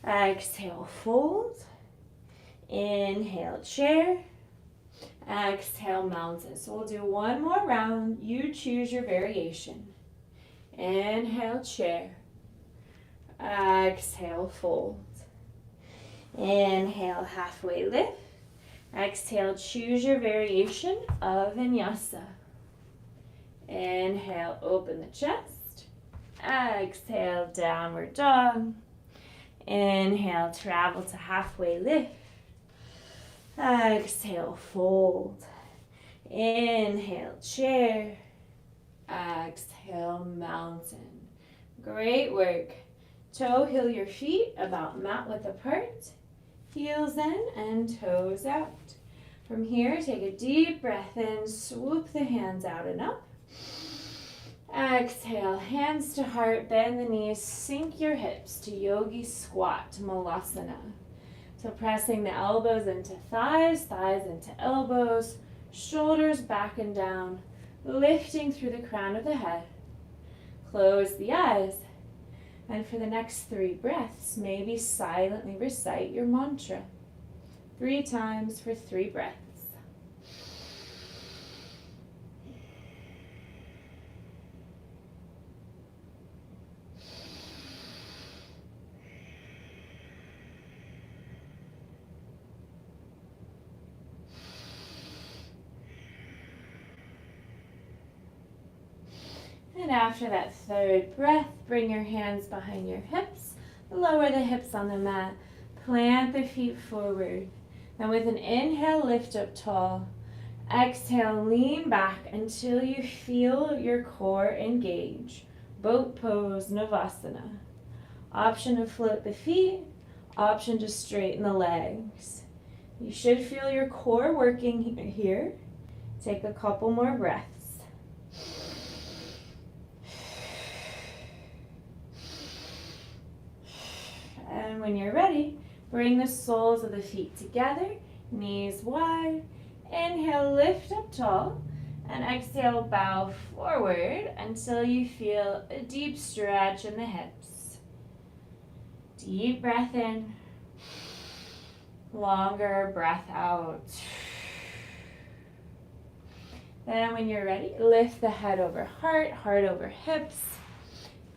Exhale, fold. Inhale, chair. Exhale, mountain. So we'll do one more round. You choose your variation. Inhale, chair. Exhale, fold. Inhale, halfway lift. Exhale, choose your variation of vinyasa. Inhale, open the chest. Exhale, downward dog. Inhale, travel to halfway lift. Exhale, fold. Inhale, chair. Exhale, mountain. Great work. Toe heel your feet about mat width apart. Heels in and toes out. From here, take a deep breath in. Swoop the hands out and up. Exhale, hands to heart, bend the knees, sink your hips to yogi squat, malasana. So pressing the elbows into thighs, thighs into elbows, shoulders back and down, lifting through the crown of the head. Close the eyes. And for the next 3 breaths, maybe silently recite your mantra. 3 times for 3 breaths. And after that 3rd breath, bring your hands behind your hips, lower the hips on the mat, plant the feet forward. Then with an inhale, lift up tall. Exhale, lean back until you feel your core engage. Boat pose, Navasana. Option to float the feet, option to straighten the legs. You should feel your core working here. Take a couple more breaths. And when you're ready, bring the soles of the feet together, knees wide. Inhale, lift up tall, and exhale, bow forward until you feel a deep stretch in the hips. Deep breath in, longer breath out. Then when you're ready, lift the head over heart, heart over hips.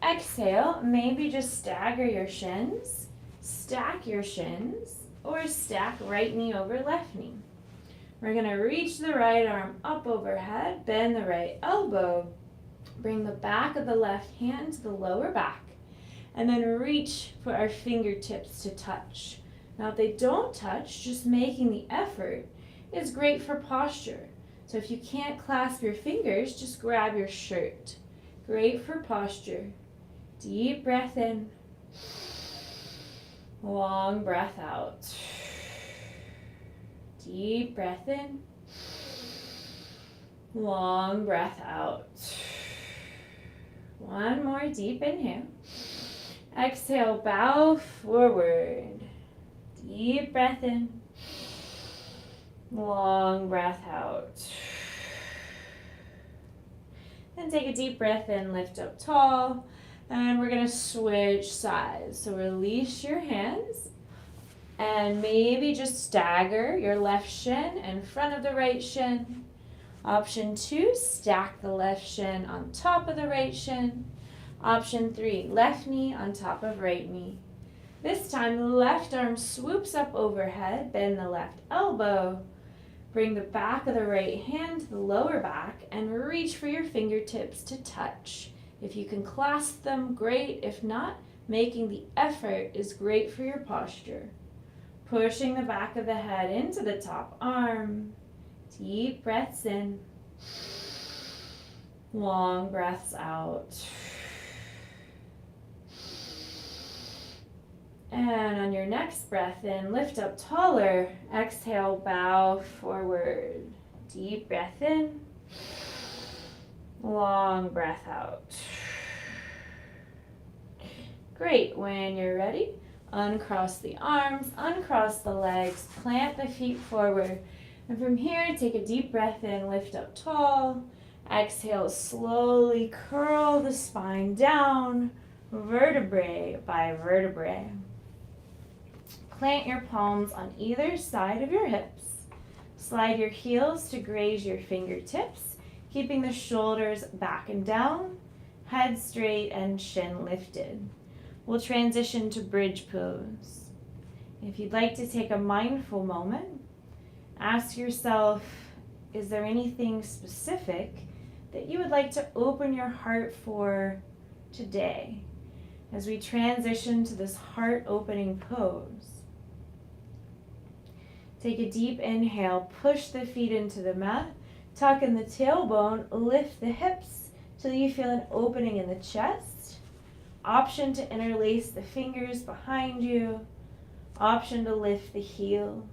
Exhale, maybe just stagger your shins, stack your shins, or stack right knee over left knee. We're going to reach the right arm up overhead, bend the right elbow, bring the back of the left hand to the lower back, and then reach for our fingertips to touch. Now if they don't touch, just making the effort is great for posture. So if you can't clasp your fingers, just grab your shirt. Great for posture. Deep breath in, long breath out. Deep breath in, long breath out. One more deep inhale. Exhale, bow forward. Deep breath in, long breath out. Then take a deep breath in, lift up tall. And we're going to switch sides. So release your hands and maybe just stagger your left shin in front of the right shin. Option 2, stack the left shin on top of the right shin. Option 3, left knee on top of right knee. This time, the left arm swoops up overhead, bend the left elbow. Bring the back of the right hand to the lower back and reach for your fingertips to touch. If you can clasp them, great. If not, making the effort is great for your posture. Pushing the back of the head into the top arm. Deep breaths in. Long breaths out. And on your next breath in, lift up taller. Exhale, bow forward. Deep breath in. Long breath out. Great. When you're ready, uncross the arms, uncross the legs, plant the feet forward. And from here, take a deep breath in, lift up tall. Exhale, slowly curl the spine down. vertebrae by vertebrae. Plant your palms on either side of your hips. Slide your heels to graze your fingertips, keeping the shoulders back and down, head straight and chin lifted. We'll transition to bridge pose. If you'd like to take a mindful moment, ask yourself, is there anything specific that you would like to open your heart for today as we transition to this heart-opening pose? Take a deep inhale, push the feet into the mat, tuck in the tailbone, lift the hips till you feel an opening in the chest. Option to interlace the fingers behind you. Option to lift the heels.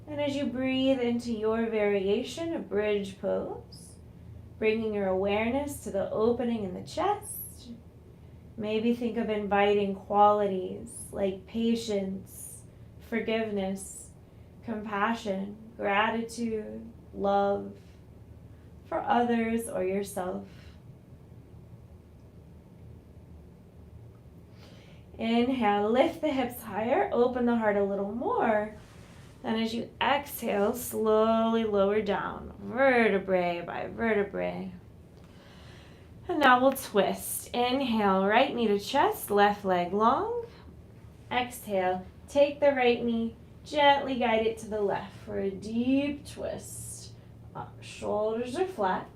And as you breathe into your variation of bridge pose, bringing your awareness to the opening in the chest, maybe think of inviting qualities like patience, forgiveness, compassion, gratitude, love for others or yourself. Inhale, lift the hips higher, open the heart a little more. And as you exhale, slowly lower down, vertebrae by vertebrae. And now we'll twist. Inhale, right knee to chest, left leg long. Exhale, take the right knee, gently guide it to the left for a deep twist. Shoulders are flat,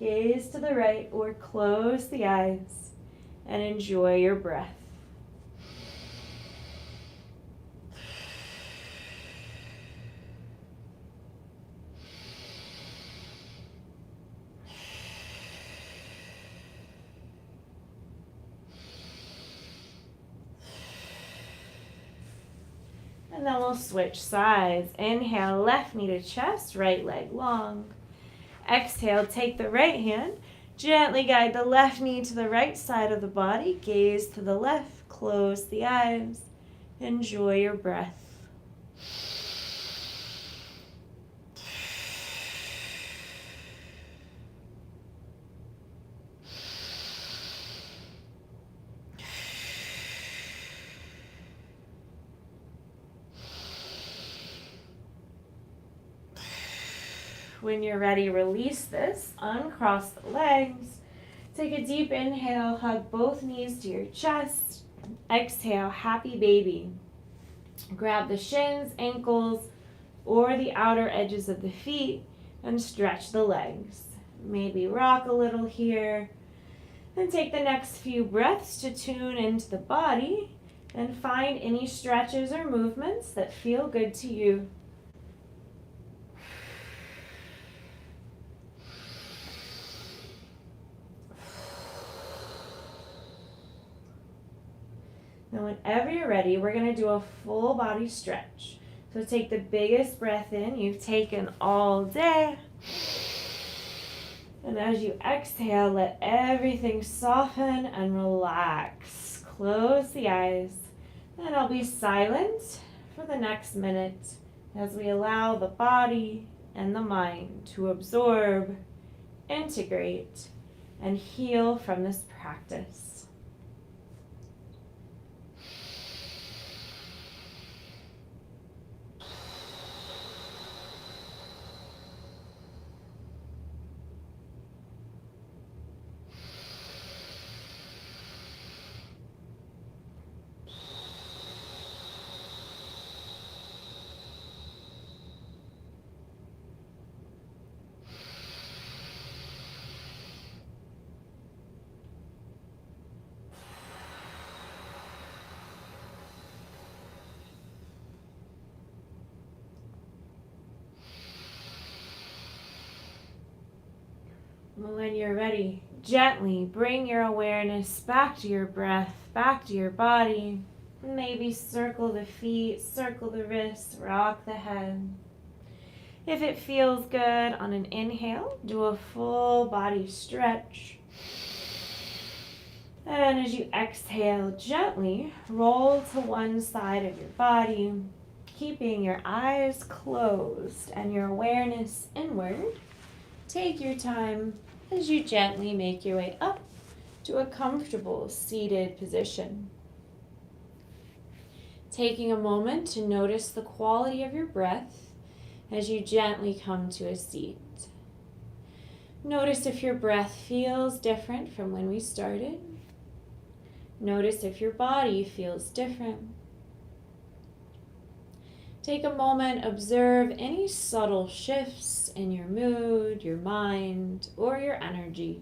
gaze to the right or close the eyes and enjoy your breath. And then we'll switch sides. Inhale, left knee to chest, right leg long. Exhale, take the right hand, gently guide the left knee to the right side of the body, gaze to the left, close the eyes, enjoy your breath. When you're ready, release this, uncross the legs. Take a deep inhale, hug both knees to your chest. Exhale, happy baby. Grab the shins, ankles, or the outer edges of the feet and stretch the legs. Maybe rock a little here. And take the next few breaths to tune into the body and find any stretches or movements that feel good to you. Now whenever you're ready, we're going to do a full body stretch. So take the biggest breath in you've taken all day. And as you exhale, let everything soften and relax. Close the eyes. And I'll be silent for the next minute as we allow the body and the mind to absorb, integrate, and heal from this practice. When you're ready, gently bring your awareness back to your breath, back to your body. Maybe circle the feet, circle the wrists, rock the head. If it feels good on an inhale, do a full body stretch. And as you exhale, gently roll to one side of your body, keeping your eyes closed and your awareness inward. Take your time as you gently make your way up to a comfortable seated position. Taking a moment to notice the quality of your breath as you gently come to a seat. Notice if your breath feels different from when we started. Notice if your body feels different. Take a moment, observe any subtle shifts in your mood, your mind, or your energy.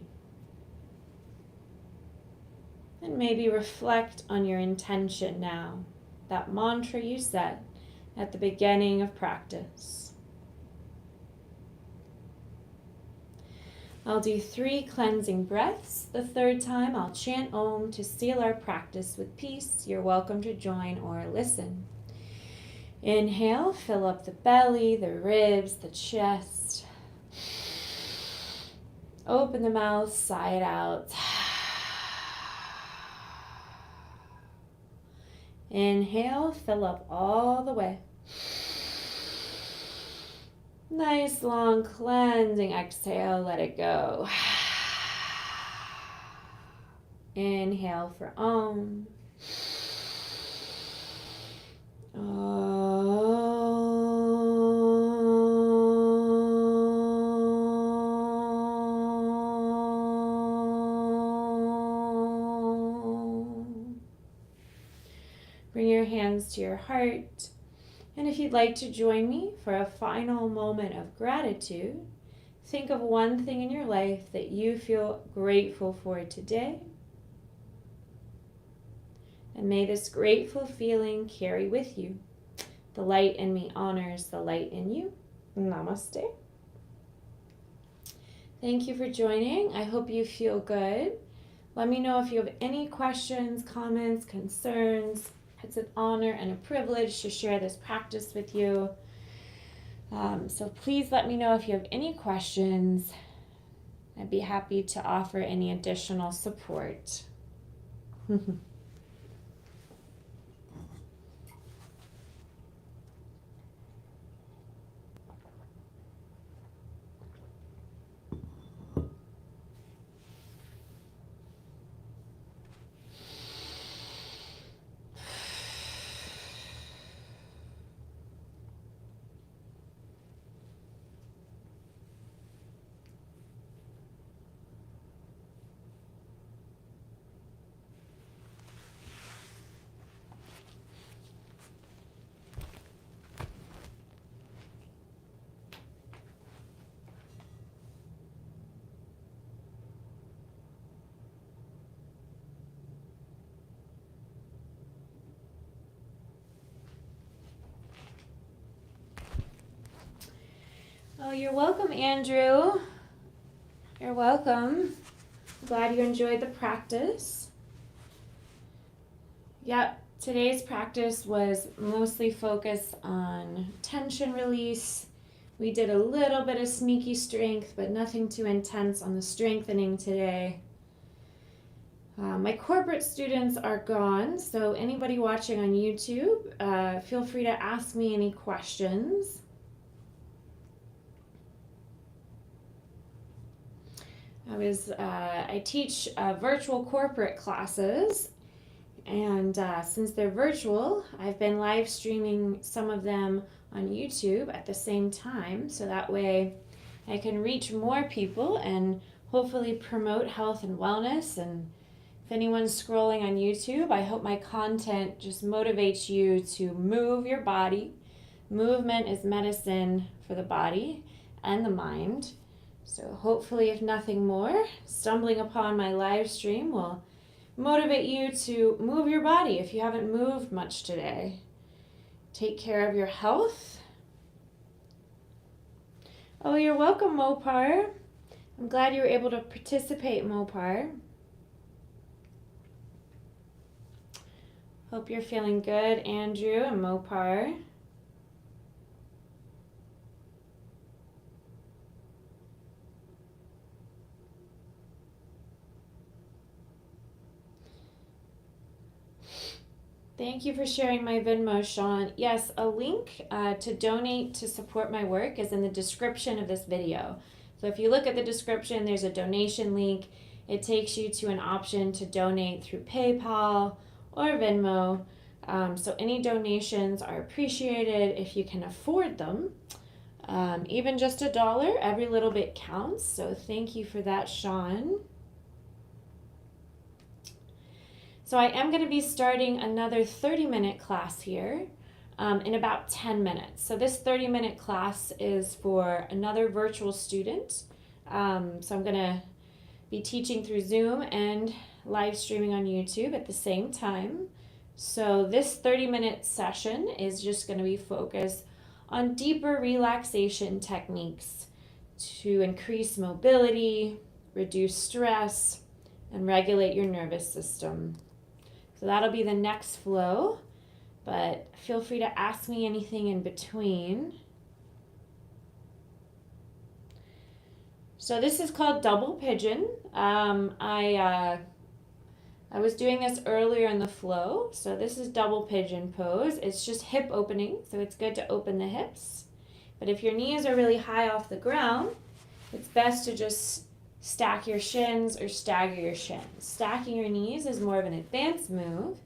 And maybe reflect on your intention now, that mantra you set at the beginning of practice. I'll do 3 cleansing breaths. The third time I'll chant Om to seal our practice with peace. You're welcome to join or listen. Inhale, fill up the belly, the ribs, the chest. Open the mouth, sigh it out. Inhale, fill up all the way. Nice long cleansing exhale, let it go. Inhale for Om. Bring your hands to your heart. And if you'd like to join me for a final moment of gratitude, think of one thing in your life that you feel grateful for today. And may this grateful feeling carry with you. The light in me honors the light in you. Namaste. Thank you for joining. I hope you feel good. Let me know if you have any questions, comments, concerns. It's an honor and a privilege to share this practice with you. So please let me know if you have any questions. I'd be happy to offer any additional support. Oh, you're welcome, Andrew. You're welcome. Glad you enjoyed the practice. Yep, today's practice was mostly focused on tension release. We did a little bit of sneaky strength, but nothing too intense on the strengthening today. My corporate students are gone, so anybody watching on YouTube, feel free to ask me any questions. I teach virtual corporate classes, and since they're virtual, I've been live streaming some of them on YouTube at the same time, so that way I can reach more people and hopefully promote health and wellness. And if anyone's scrolling on YouTube, I hope my content just motivates you to move your body. Movement is medicine for the body and the mind. So hopefully, if nothing more, stumbling upon my live stream will motivate you to move your body if you haven't moved much today. Take care of your health. Oh, you're welcome, Mopar. I'm glad you were able to participate, Mopar. Hope you're feeling good, Andrew and Mopar. Thank you for sharing my Venmo, Sean. Yes, a link to donate to support my work is in the description of this video. So if you look at the description, there's a donation link. it takes you to an option to donate through PayPal or Venmo. So any donations are appreciated if you can afford them. Even just $1, every little bit counts. So thank you for that, Sean. So I am going to be starting another 30-minute class here in about 10 minutes. So this 30-minute class is for another virtual student. So I'm going to be teaching through Zoom and live streaming on YouTube at the same time. So this 30-minute session is just going to be focused on deeper relaxation techniques to increase mobility, reduce stress, and regulate your nervous system. So that'll be the next flow, but feel free to ask me anything in between. So this is called double pigeon. I was doing this earlier in the flow. So this is double pigeon pose. It's just hip opening, so it's good to open the hips. But if your knees are really high off the ground, it's best to just stack your shins or stagger your shins. Stacking your knees is more of an advanced move.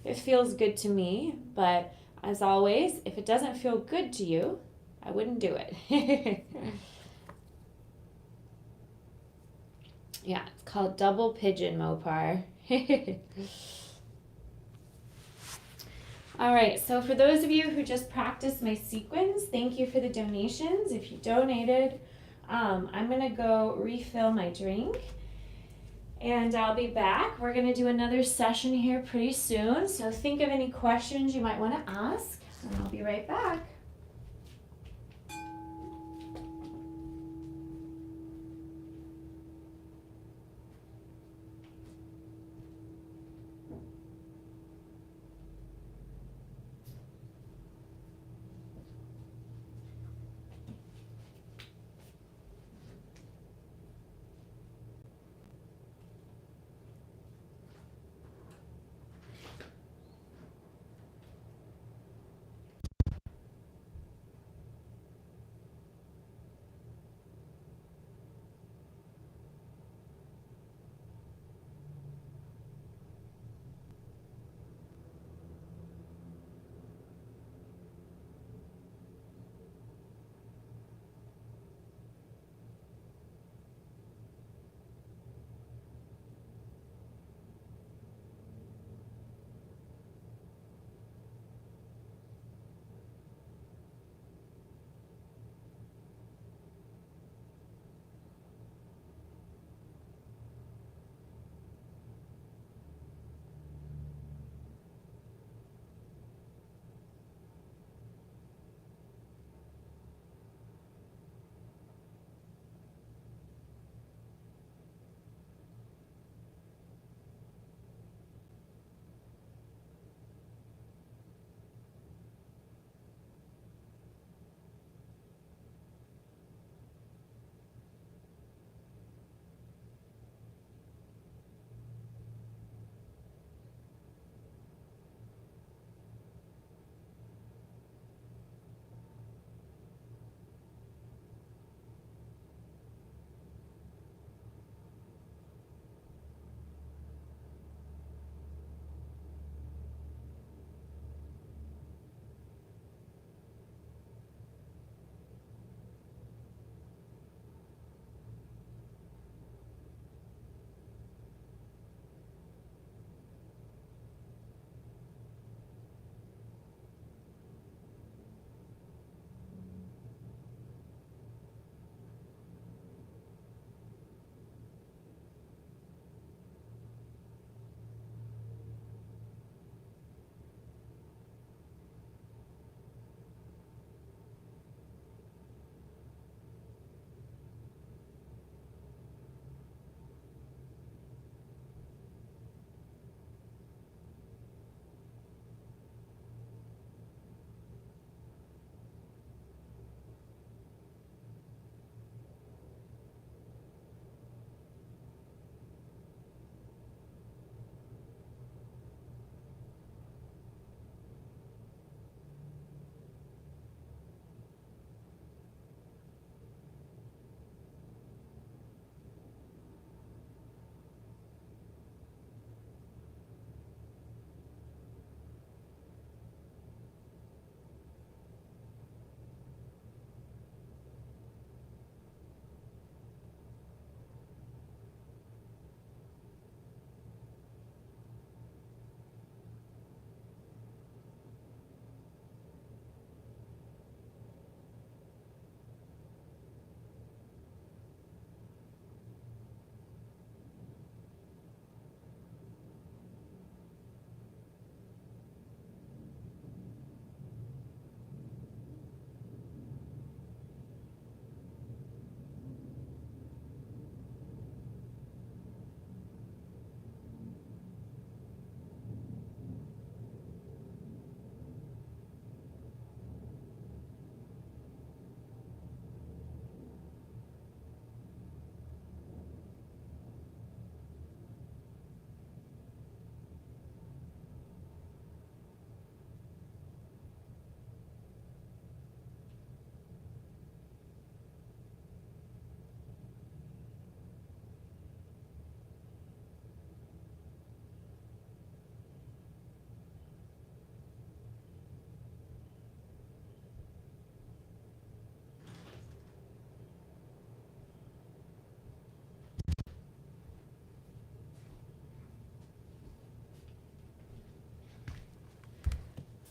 It feels good to me, but as always, if it doesn't feel good to you, I wouldn't do it. Yeah, it's called double pigeon, Mopar. All right, so for those of you who just practiced my sequence, thank you for the donations. If you donated, I'm gonna go refill my drink and I'll be back. We're gonna do another session here pretty soon. So think of any questions you might wanna ask and I'll be right back.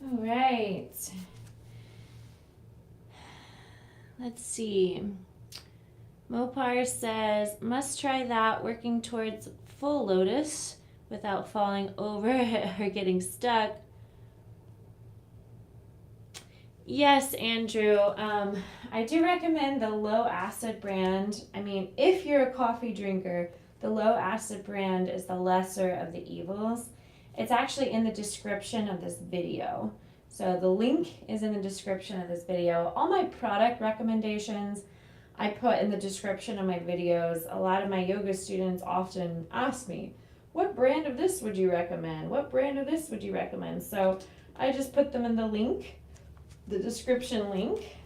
All right. Let's see. Mopar says, must try that, working towards full lotus without falling over or getting stuck. Yes, Andrew. I do recommend the low acid brand. I mean, if you're a coffee drinker, the low acid brand is the lesser of the evils. It's actually in the description of this video. So the link is in the description of this video. All my product recommendations I put in the description of my videos. A lot of my yoga students often ask me, what brand of this would you recommend? What brand of this would you recommend? So I just put them in the link, the description link.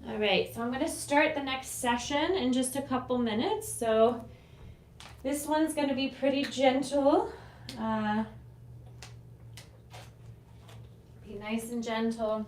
All right, so I'm going to start the next session in just a couple minutes. So this one's going to be pretty gentle. Be nice and gentle.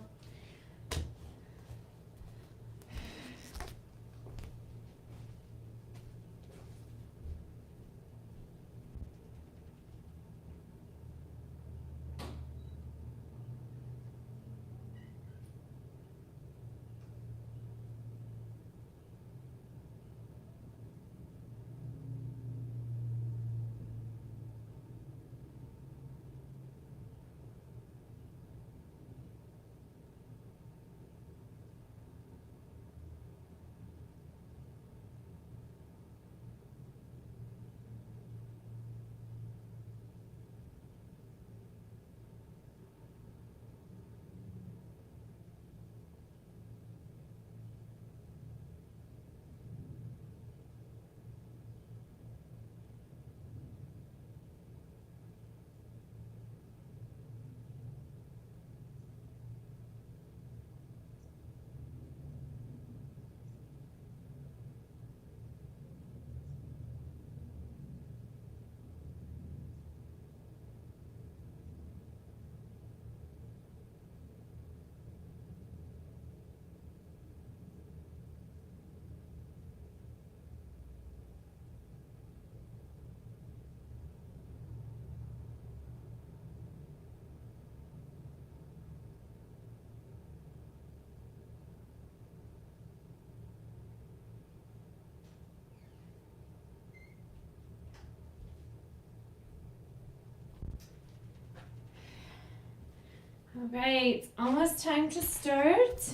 All right, almost time to start.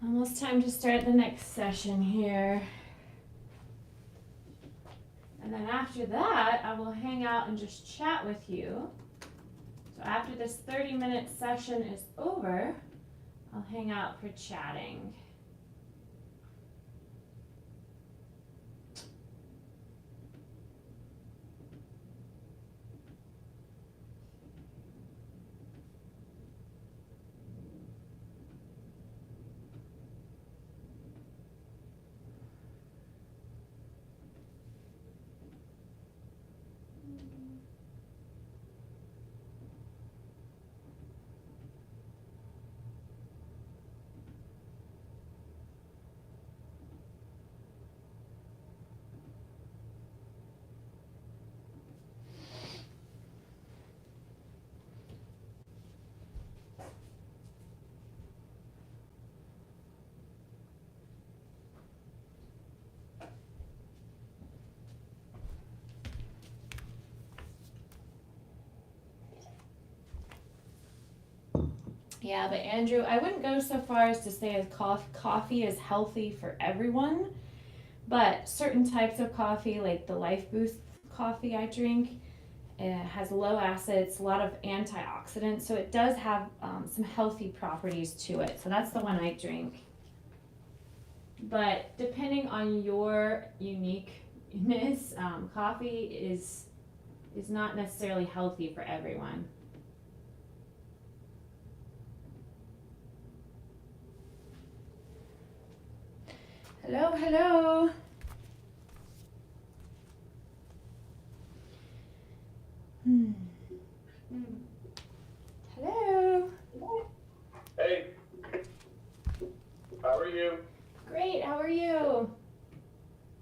Almost time to start the next session here. And then after that, I will hang out and just chat with you. So after this 30-minute session is over, I'll hang out for chatting. Yeah, but Andrew, I wouldn't go so far as to say that coffee is healthy for everyone, but certain types of coffee, like the Life Boost coffee I drink, it has low acids, a lot of antioxidants, so it does have some healthy properties to it. So that's the one I drink. But depending on your uniqueness, coffee is not necessarily healthy for everyone. Hello, hello. Hello. Hey, how are you? Great, how are you?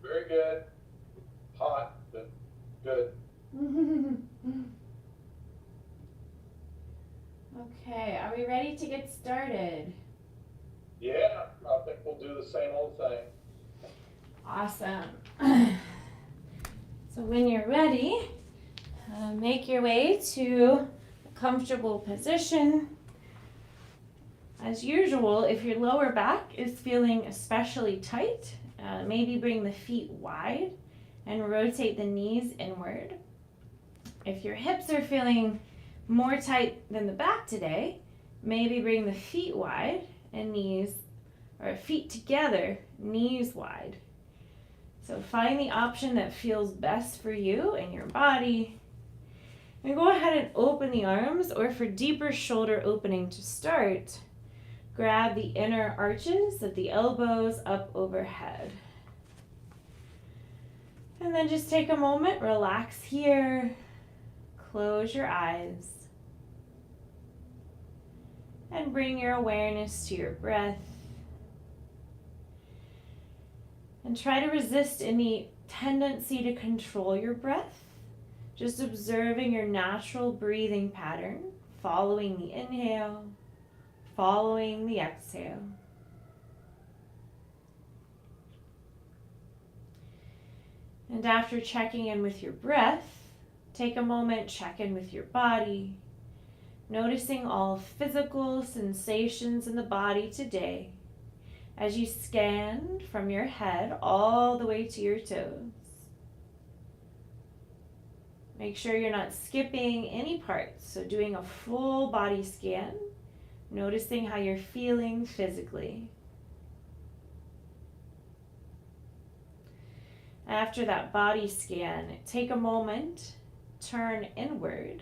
Very good. Good. Okay, are we ready to get started? Yeah, I think we'll do the same old thing. Awesome. So when you're ready, make your way to a comfortable position. As usual, if your lower back is feeling especially tight, maybe bring the feet wide and rotate the knees inward. If your hips are feeling more tight than the back today, maybe bring the feet wide and knees, or feet together, knees wide. So find the option that feels best for you and your body. And go ahead and open the arms, or for deeper shoulder opening to start, grab the inner arches of the elbows up overhead. And then just take a moment, relax here, close your eyes, and bring your awareness to your breath. And try to resist any tendency to control your breath, just observing your natural breathing pattern, following the inhale, following the exhale. And after checking in with your breath, take a moment, check in with your body, noticing all physical sensations in the body today as you scan from your head all the way to your toes. Make sure you're not skipping any parts, so doing a full body scan, noticing how you're feeling physically. After that body scan, take a moment, turn inward,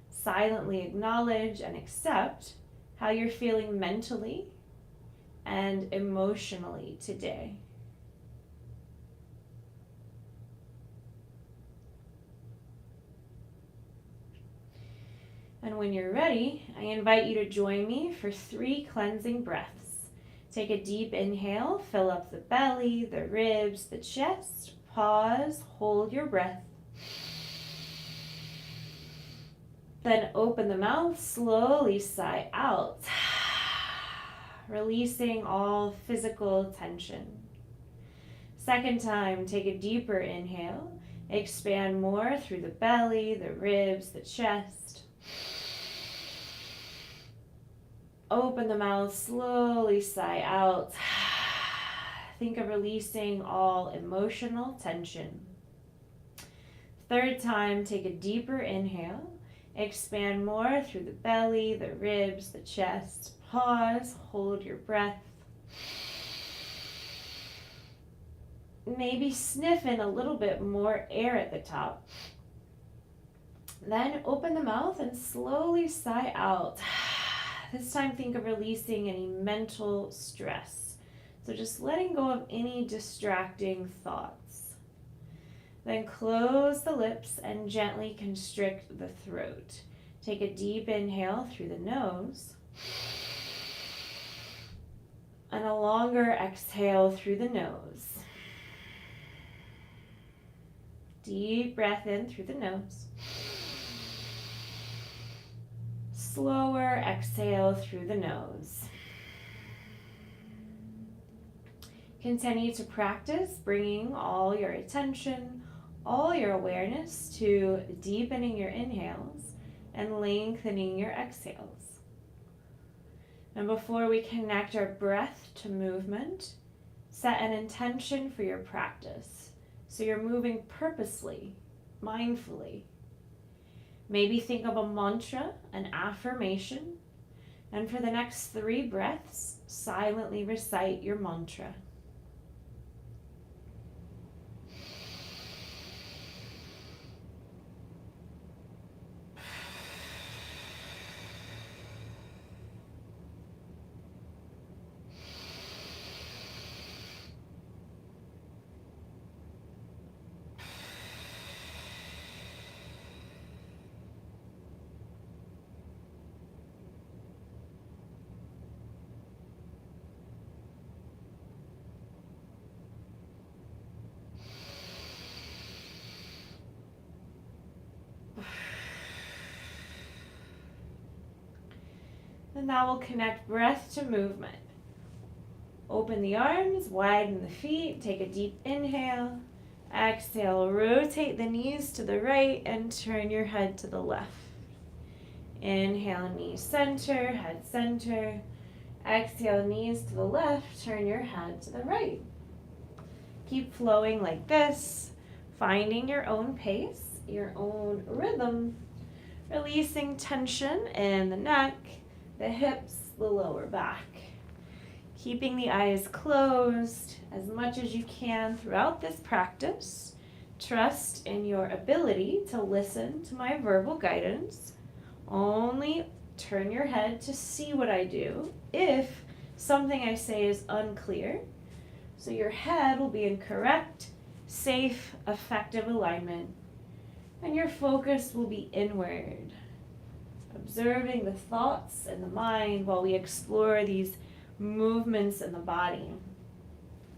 silently acknowledge and accept how you're feeling mentally and emotionally today. And when you're ready, I invite you to join me for 3 cleansing breaths. Take a deep inhale, fill up the belly, the ribs, the chest. Pause, hold your breath. Then open the mouth, slowly sigh out, releasing all physical tension. Second time, take a deeper inhale. Expand more through the belly, the ribs, the chest. Open the mouth, slowly sigh out. Think of releasing all emotional tension. Third time, take a deeper inhale. Expand more through the belly, the ribs, the chest. Pause, hold your breath. Maybe sniff in a little bit more air at the top. Then open the mouth and slowly sigh out. This time think of releasing any mental stress. So just letting go of any distracting thoughts. Then close the lips and gently constrict the throat. Take a deep inhale through the nose. And a longer exhale through the nose. Deep breath in through the nose. Slower exhale through the nose. Continue to practice bringing all your attention, all your awareness to deepening your inhales and lengthening your exhales. And before we connect our breath to movement, set an intention for your practice. So you're moving purposely, mindfully. Maybe think of a mantra, an affirmation, and for the next 3 breaths, silently recite your mantra. And that will connect breath to movement. Open the arms, widen the feet, take a deep inhale. Exhale, rotate the knees to the right and turn your head to the left. Inhale, knees center, head center. Exhale, knees to the left, turn your head to the right. Keep flowing like this, finding your own pace, your own rhythm, releasing tension in the neck, the hips, the lower back. Keeping the eyes closed as much as you can throughout this practice. Trust in your ability to listen to my verbal guidance. Only turn your head to see what I do if something I say is unclear. So your head will be in correct, safe, effective alignment, and your focus will be inward, observing the thoughts and the mind while we explore these movements in the body.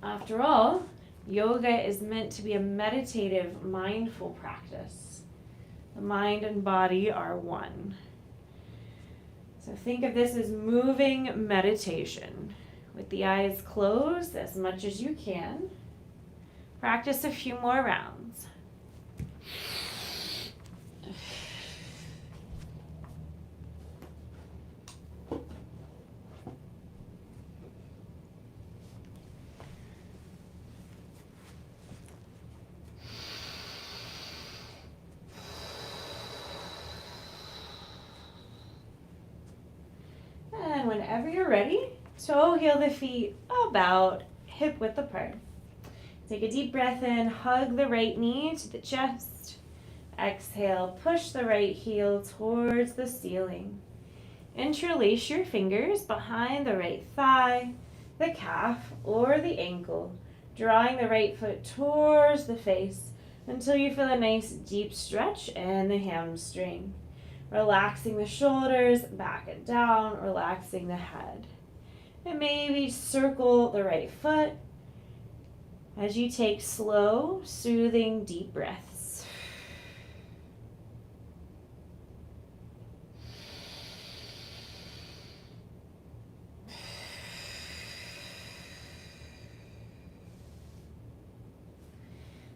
After all, yoga is meant to be a meditative, mindful practice. The mind and body are one. So think of this as moving meditation. With the eyes closed as much as you can. Practice a few more rounds. And whenever you're ready, toe heel the feet about hip width apart. Take a deep breath in, hug the right knee to the chest. Exhale, push the right heel towards the ceiling. Interlace your fingers behind the right thigh, the calf, or the ankle, drawing the right foot towards the face until you feel a nice deep stretch in the hamstring. Relaxing the shoulders, back and down, relaxing the head. And maybe circle the right foot as you take slow, soothing, deep breaths.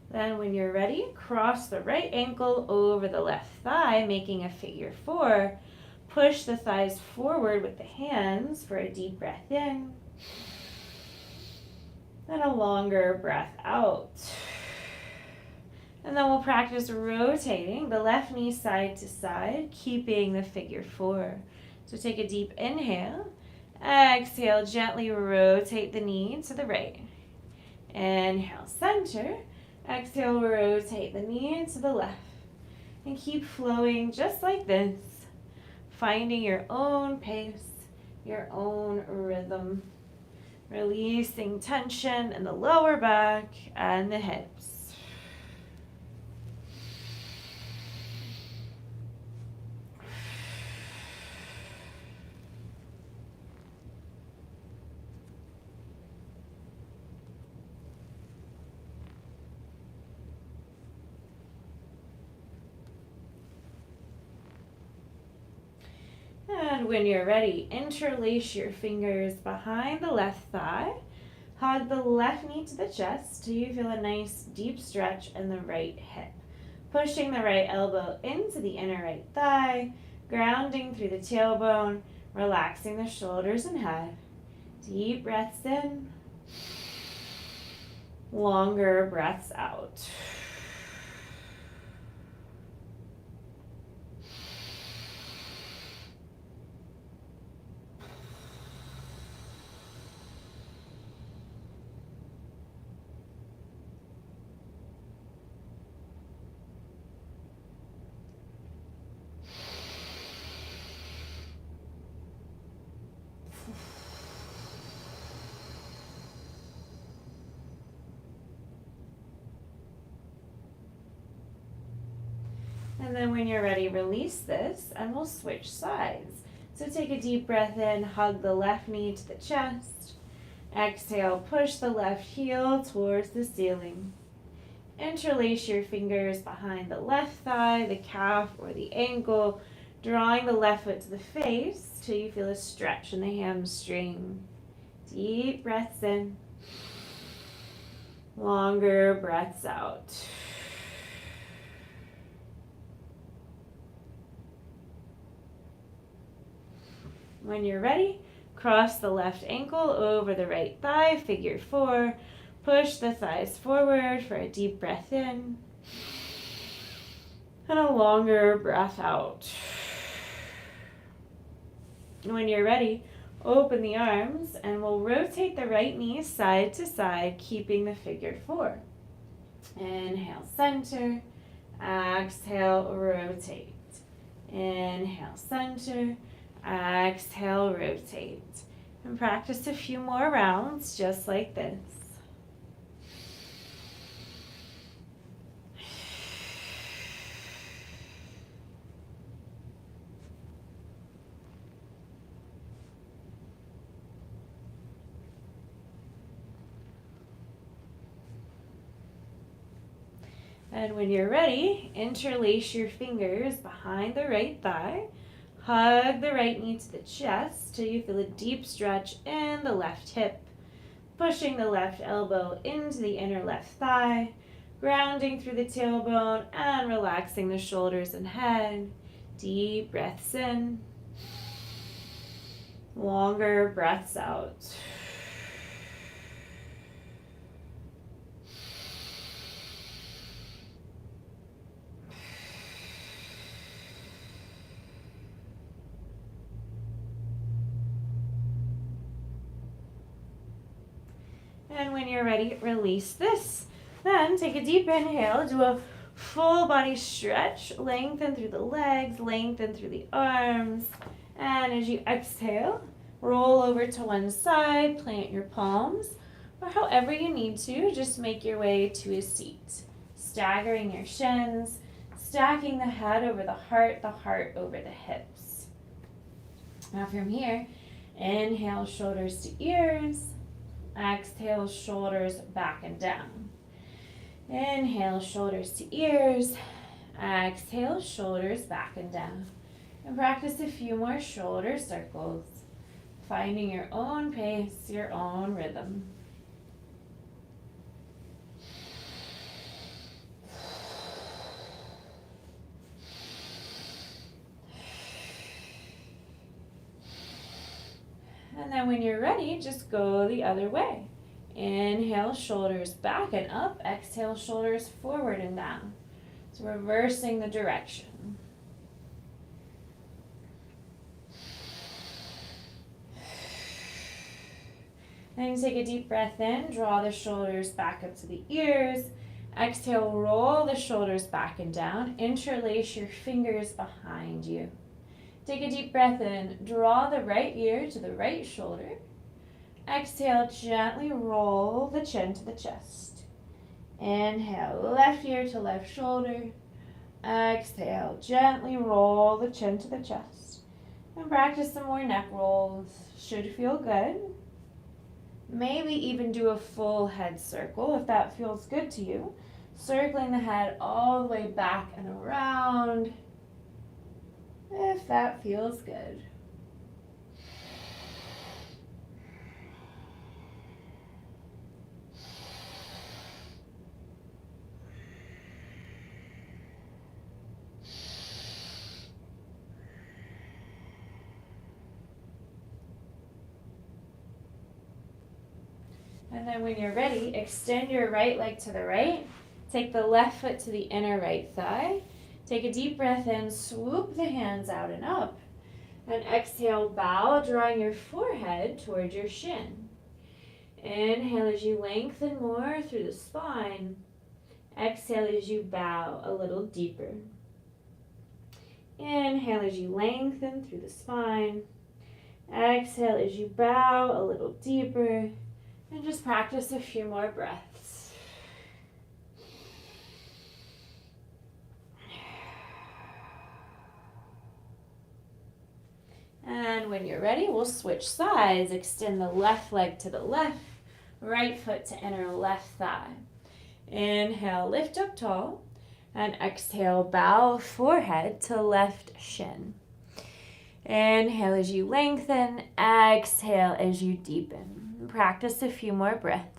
Then when you're ready, cross the right ankle over the left thigh, making a figure 4. Push the thighs forward with the hands for a deep breath in. Then a longer breath out. And then we'll practice rotating the left knee side to side, keeping the figure 4. So take a deep inhale. Exhale, gently rotate the knee to the right. Inhale, center. Exhale, rotate the knee to the left. And keep flowing just like this, finding your own pace, your own rhythm. Releasing tension in the lower back and the hips. And when you're ready, interlace your fingers behind the left thigh. Hug the left knee to the chest till you feel a nice deep stretch in the right hip. Pushing the right elbow into the inner right thigh, grounding through the tailbone, relaxing the shoulders and head. Deep breaths in, longer breaths out. And then when you're ready, release this and we'll switch sides. So take a deep breath in, hug the left knee to the chest. Exhale, push the left heel towards the ceiling. Interlace your fingers behind the left thigh, the calf, or the ankle, Drawing the left foot to the face till you feel a stretch in the hamstring. Deep breaths in. Longer breaths out. When you're ready, cross the left ankle over the right thigh, figure 4. Push the thighs forward for a deep breath in. And a longer breath out. When you're ready, open the arms and we'll rotate the right knee side to side, keeping the figure 4. Inhale, center. Exhale, rotate. Inhale, center. Exhale, rotate. And practice a few more rounds just like this. And when you're ready, interlace your fingers behind the right thigh. Hug the right knee to the chest till you feel a deep stretch in the left hip. Pushing the left elbow into the inner left thigh. Grounding through the tailbone and relaxing the shoulders and head. Deep breaths in. Longer breaths out. And when you're ready, release this. Then take a deep inhale, do a full body stretch, lengthen through the legs, lengthen through the arms. And as you exhale, roll over to one side, plant your palms, or however you need to, just make your way to a seat. Staggering your shins, stacking the head over the heart over the hips. Now from here, inhale, shoulders to ears. Exhale, shoulders back and down. Inhale, shoulders to ears. Exhale, shoulders back and down. And practice a few more shoulder circles, finding your own pace, your own rhythm. And then when you're ready, just go the other way. Inhale, shoulders back and up. Exhale, shoulders forward and down. So reversing the direction. Then take a deep breath in. Draw the shoulders back up to the ears. Exhale, roll the shoulders back and down. Interlace your fingers behind you. Take a deep breath in, draw the right ear to the right shoulder. Exhale, gently roll the chin to the chest. Inhale, left ear to left shoulder. Exhale, gently roll the chin to the chest. And practice some more neck rolls. Should feel good. Maybe even do a full head circle if that feels good to you. Circling the head all the way back and around, if that feels good. And then when you're ready, extend your right leg to the right. Take the left foot to the inner right thigh. Take a deep breath in, swoop the hands out and up. And exhale, bow, drawing your forehead towards your shin. Inhale as you lengthen more through the spine. Exhale as you bow a little deeper. Inhale as you lengthen through the spine. Exhale as you bow a little deeper. And just practice a few more breaths. And when you're ready, we'll switch sides. Extend the left leg to the left, right foot to inner left thigh. Inhale, lift up tall, and exhale, bow forehead to left shin. Inhale as you lengthen, exhale as you deepen. Practice a few more breaths.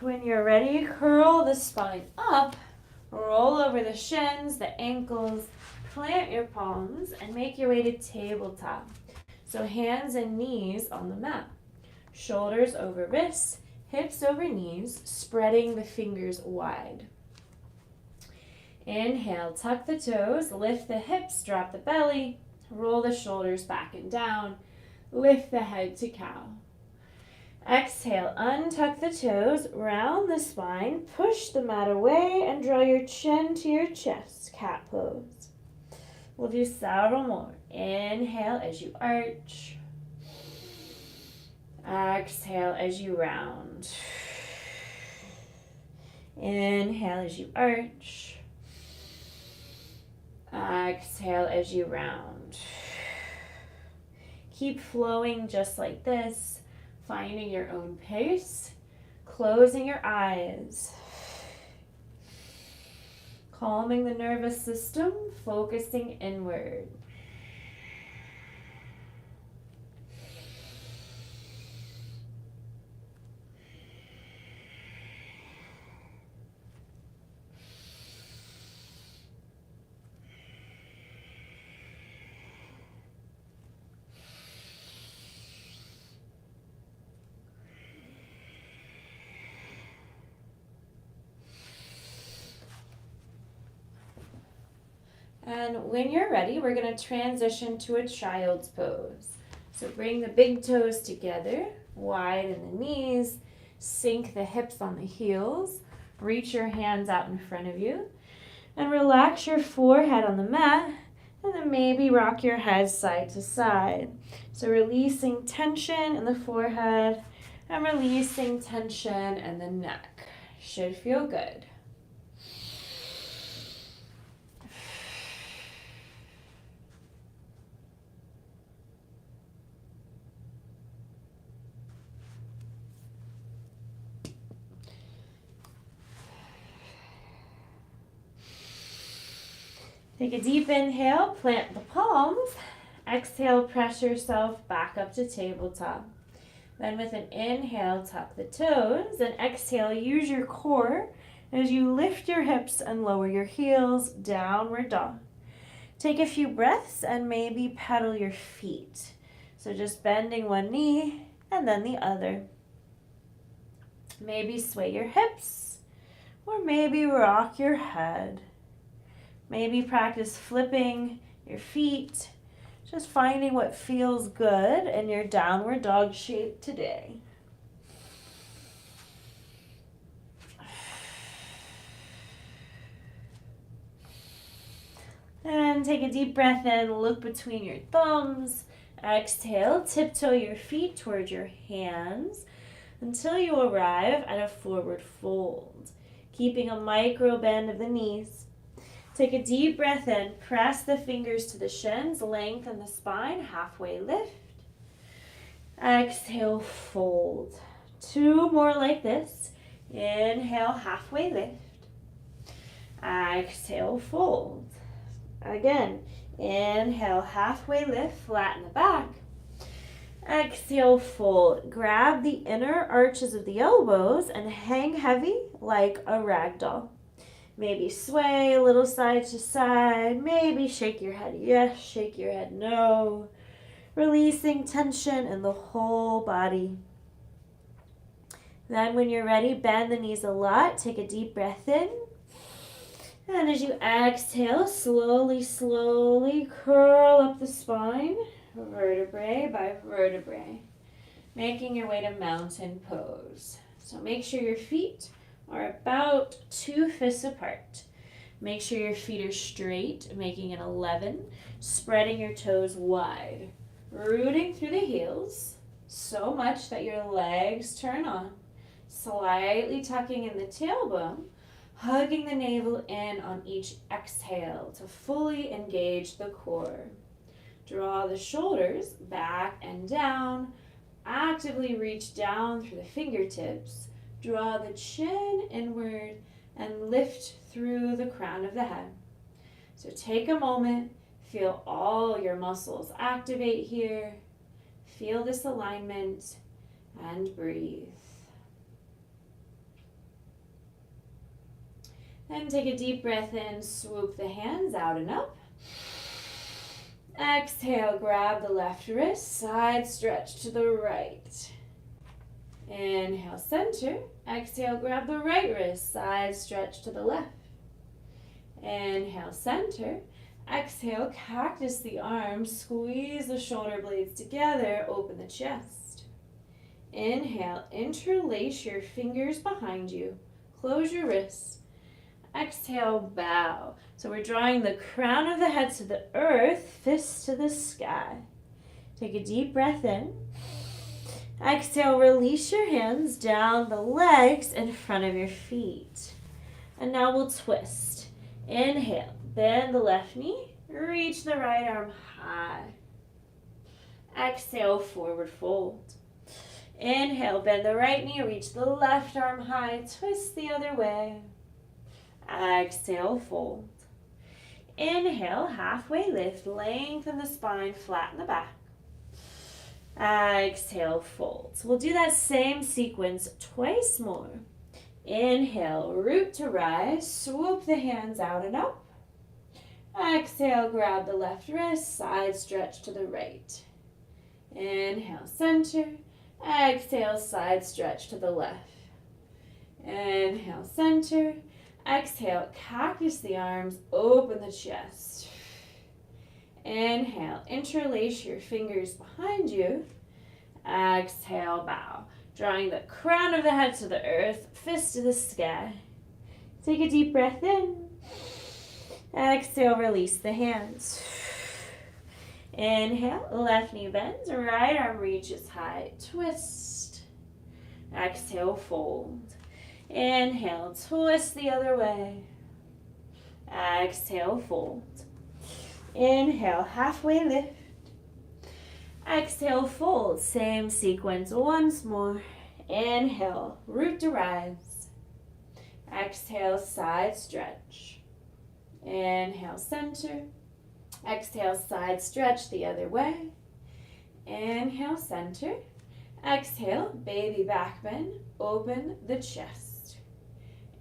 When you're ready, curl the spine up, roll over the shins, the ankles, plant your palms, and make your way to tabletop. So hands and knees on the mat. Shoulders over wrists, hips over knees, spreading the fingers wide. Inhale, tuck the toes, lift the hips, drop the belly, roll the shoulders back and down, lift the head to cow. Exhale, untuck the toes, round the spine, push the mat away, and draw your chin to your chest, cat pose. We'll do several more. Inhale as you arch. Exhale as you round. Inhale as you arch. Exhale as you round. Keep flowing just like this. Finding your own pace, closing your eyes, calming the nervous system, focusing inward. And when you're ready, we're going to transition to a child's pose. So bring the big toes together, widen the knees, sink the hips on the heels, reach your hands out in front of you, and relax your forehead on the mat, and then maybe rock your head side to side. So releasing tension in the forehead and releasing tension in the neck. Should feel good. Take a deep inhale, plant the palms. Exhale, press yourself back up to tabletop. Then with an inhale, tuck the toes, and exhale, use your core as you lift your hips and lower your heels, downward dog. Take a few breaths and maybe pedal your feet. So just bending one knee and then the other. Maybe sway your hips or maybe rock your head. Maybe practice flipping your feet, just finding what feels good in your downward dog shape today. And take a deep breath in, look between your thumbs. Exhale, tiptoe your feet towards your hands until you arrive at a forward fold, keeping a micro bend of the knees. Take a deep breath in, press the fingers to the shins, lengthen the spine, halfway lift. Exhale, fold. 2 more like this. Inhale, halfway lift. Exhale, fold. Again, inhale, halfway lift, flatten the back. Exhale, fold. Grab the inner arches of the elbows and hang heavy like a rag doll. Maybe sway a little side to side. Maybe shake your head yes, shake your head no. Releasing tension in the whole body. Then when you're ready, bend the knees a lot. Take a deep breath in. And as you exhale, slowly, slowly curl up the spine, vertebrae by vertebrae, making your way to mountain pose. So make sure your feet are about 2 fists apart. Make sure your feet are straight, making an 11, spreading your toes wide, rooting through the heels so much that your legs turn on, slightly tucking in the tailbone, hugging the navel in on each exhale to fully engage the core. Draw the shoulders back and down. Actively reach down through the fingertips. Draw the chin inward and lift through the crown of the head. So take a moment, feel all your muscles activate here. Feel this alignment and breathe. Then take a deep breath in, swoop the hands out and up. Exhale, grab the left wrist, side stretch to the right. Inhale, center. Exhale, grab the right wrist, side stretch to the left. Inhale, center. Exhale, cactus the arms, squeeze the shoulder blades together, open the chest. Inhale, interlace your fingers behind you, close your wrists. Exhale, bow. So we're drawing the crown of the head to the earth, fists to the sky. Take a deep breath in. Exhale, release your hands down the legs in front of your feet. And now we'll twist. Inhale, bend the left knee, reach the right arm high. Exhale, forward fold. Inhale, bend the right knee, reach the left arm high, twist the other way. Exhale, fold. Inhale, halfway lift, lengthen the spine, flatten the back. Exhale, fold. So we'll do that same sequence twice more. Inhale, root to rise, swoop the hands out and up. Exhale, grab the left wrist, side stretch to the right. Inhale, center. Exhale, side stretch to the left. Inhale, center. Exhale, cactus the arms, open the chest. Inhale, interlace your fingers behind you. Exhale, bow. Drawing the crown of the head to the earth, fist to the sky. Take a deep breath in. Exhale, release the hands. Inhale, left knee bends, right arm reaches high, twist. Exhale, fold. Inhale, twist the other way. Exhale, fold. Inhale, halfway lift. Exhale, fold. Same sequence once more. Inhale, root to rise. Exhale, side stretch. Inhale, center. Exhale, side stretch the other way. Inhale, center. Exhale, baby back bend. Open the chest.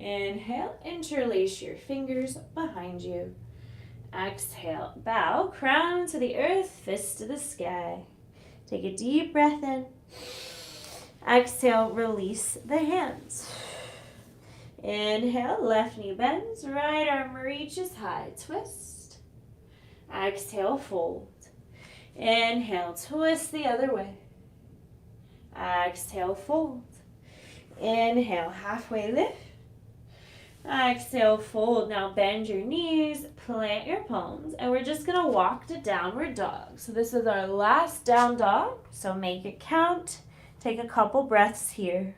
Inhale, interlace your fingers behind you. Exhale, bow, crown to the earth, fist to the sky. Take a deep breath in. Exhale, release the hands. Inhale, left knee bends, right arm reaches high, twist. Exhale, fold. Inhale, twist the other way. Exhale, fold. Inhale, halfway lift. Exhale, fold. Now bend your knees, plant your palms, and we're just going to walk to downward dog. So this is our last down dog, so make it count. Take a couple breaths here.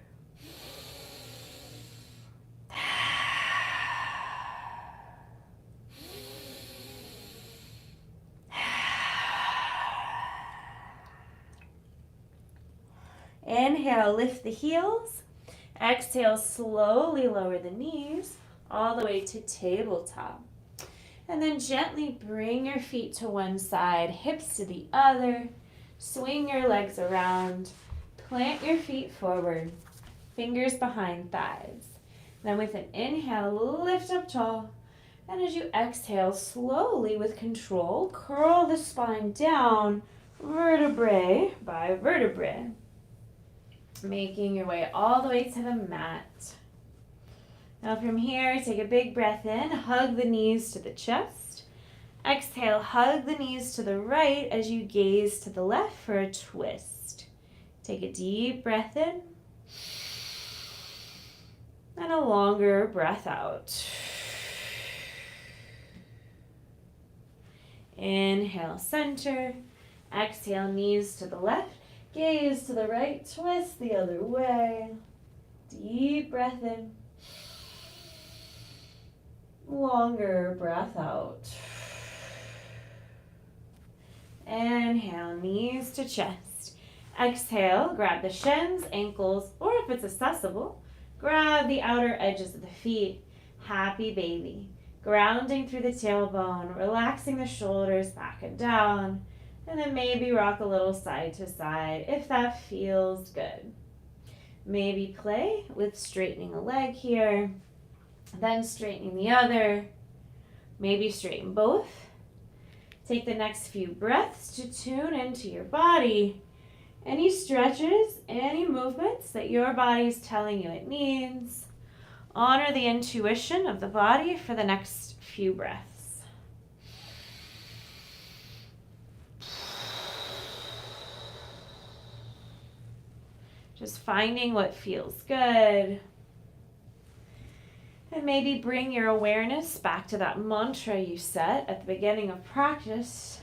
Inhale, lift the heels. Exhale, slowly lower the knees all the way to tabletop. And then gently bring your feet to one side, hips to the other. Swing your legs around. Plant your feet forward. Fingers behind thighs. Then with an inhale, lift up tall. And as you exhale, slowly with control, curl the spine down, vertebrae by vertebrae. Making your way all the way to the mat. Now from here, take a big breath in, hug the knees to the chest. Exhale, hug the knees to the right as you gaze to the left for a twist. Take a deep breath in. And a longer breath out. Inhale, center. Exhale, knees to the left. Gaze to the right, twist the other way. Deep breath in. Longer breath out. Inhale, knees to chest. Exhale, grab the shins, ankles, or if it's accessible, grab the outer edges of the feet. Happy baby. Grounding through the tailbone, relaxing the shoulders back and down, and then maybe rock a little side to side if that feels good. Maybe play with straightening a leg here, then straightening the other. Maybe straighten both. Take the next few breaths to tune into your body. Any stretches, any movements that your body's telling you it needs. Honor the intuition of the body for the next few breaths. Just finding what feels good. And maybe bring your awareness back to that mantra you set at the beginning of practice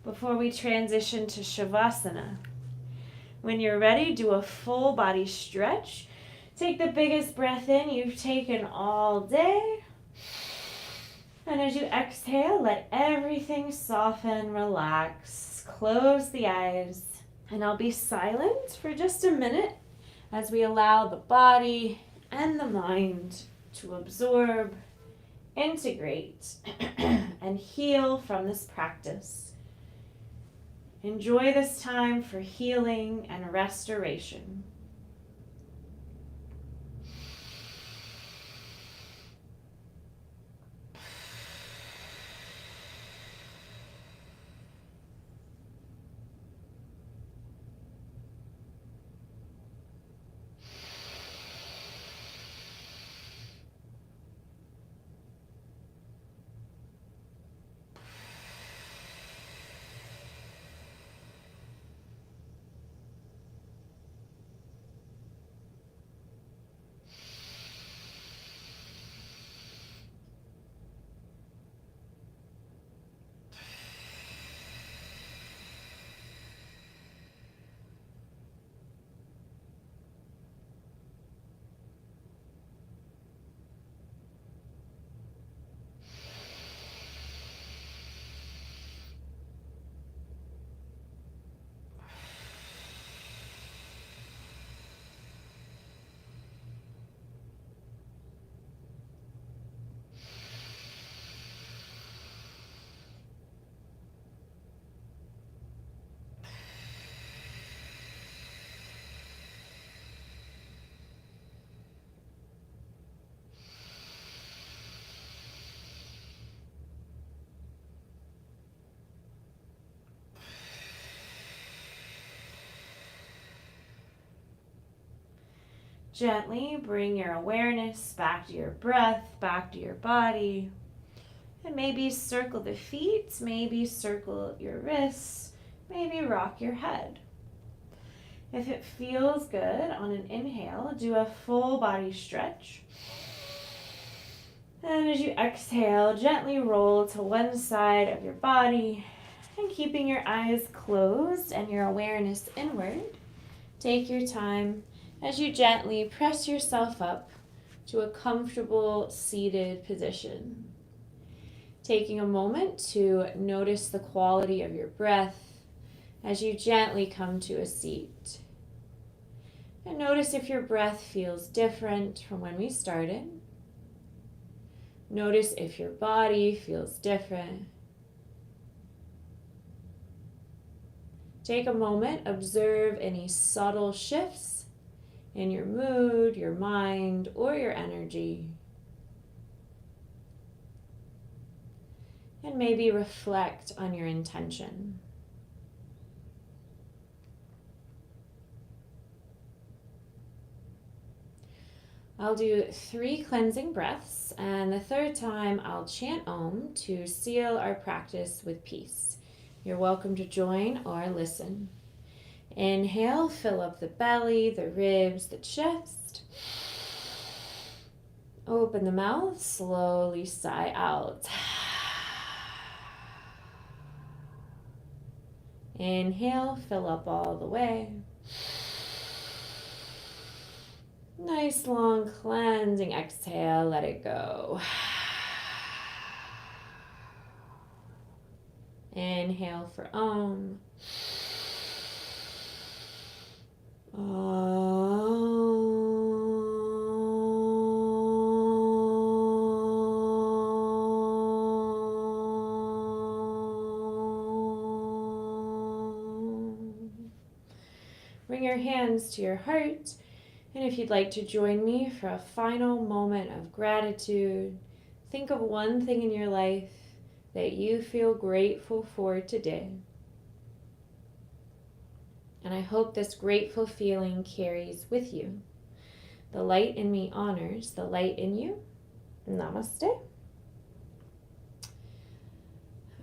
before we transition to Shavasana. When you're ready, do a full body stretch. Take the biggest breath in you've taken all day. And as you exhale, let everything soften, relax. Close the eyes. And I'll be silent for just a minute as we allow the body and the mind to absorb, integrate, and heal from this practice. Enjoy this time for healing and restoration. Gently bring your awareness back to your breath, back to your body. And maybe circle the feet, maybe circle your wrists, maybe rock your head. If it feels good on an inhale, do a full body stretch. And as you exhale, gently roll to one side of your body and keeping your eyes closed and your awareness inward, take your time as you gently press yourself up to a comfortable seated position. Taking a moment to notice the quality of your breath as you gently come to a seat. And notice if your breath feels different from when we started. Notice if your body feels different. Take a moment, observe any subtle shifts in your mood, your mind, or your energy. And maybe reflect on your intention. I'll do 3 cleansing breaths, and the third time I'll chant Om to seal our practice with peace. You're welcome to join or listen. Inhale, fill up the belly, the ribs, the chest. Open the mouth, slowly sigh out. Inhale, fill up all the way. Nice long cleansing exhale, let it go. Inhale for Om. Bring your hands to your heart, and if you'd like to join me for a final moment of gratitude, think of one thing in your life that you feel grateful for today. And I hope this grateful feeling carries with you. The light in me honors the light in you. Namaste.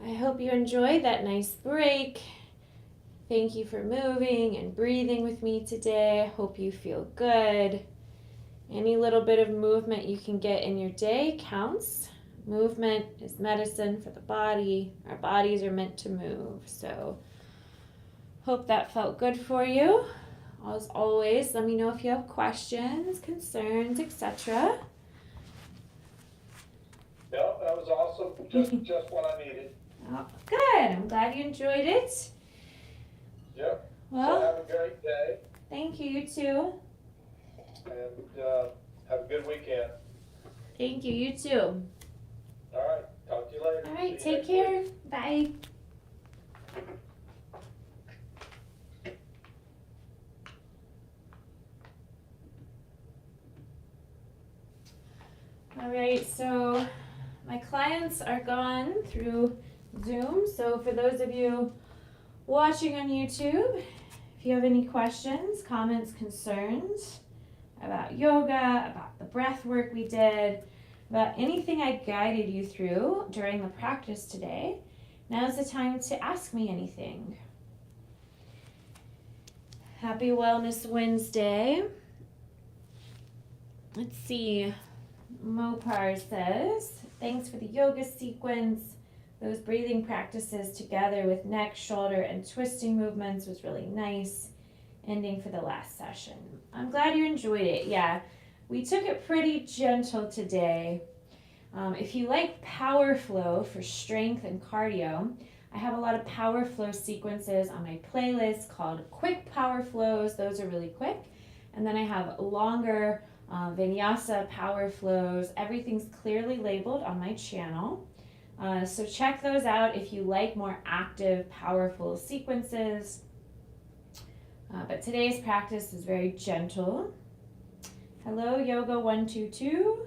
I hope you enjoyed that nice break. Thank you for moving and breathing with me today. I hope you feel good. Any little bit of movement you can get in your day counts. Movement is medicine for the body. Our bodies are meant to move. So hope that felt good for you. As always, let me know if you have questions, concerns, etc. No, that was awesome. Just what I needed. Oh, good. I'm glad you enjoyed it. Yep. Well, so have a great day. Thank you. You too. And have a good weekend. Thank you. You too. All right. Talk to you later. All right. See you Take next care. week. Bye. All right. So my clients are gone through Zoom. So for those of you watching on YouTube, if you have any questions, comments, concerns about yoga, about the breath work we did, about anything I guided you through during the practice today, now's the time to ask me anything. Happy Wellness Wednesday. Let's see. Mopar says, thanks for the yoga sequence. Those breathing practices together with neck, shoulder, and twisting movements was really nice. Ending for the last session. I'm glad you enjoyed it. Yeah, we took it pretty gentle today. If you like power flow for strength and cardio, I have a lot of power flow sequences on my playlist called Quick Power Flows. Those are really quick. And then I have longer vinyasa power flows. Everything's clearly labeled on my channel. So check those out if you like more active, powerful sequences. But today's practice is very gentle. Hello, Yoga 122.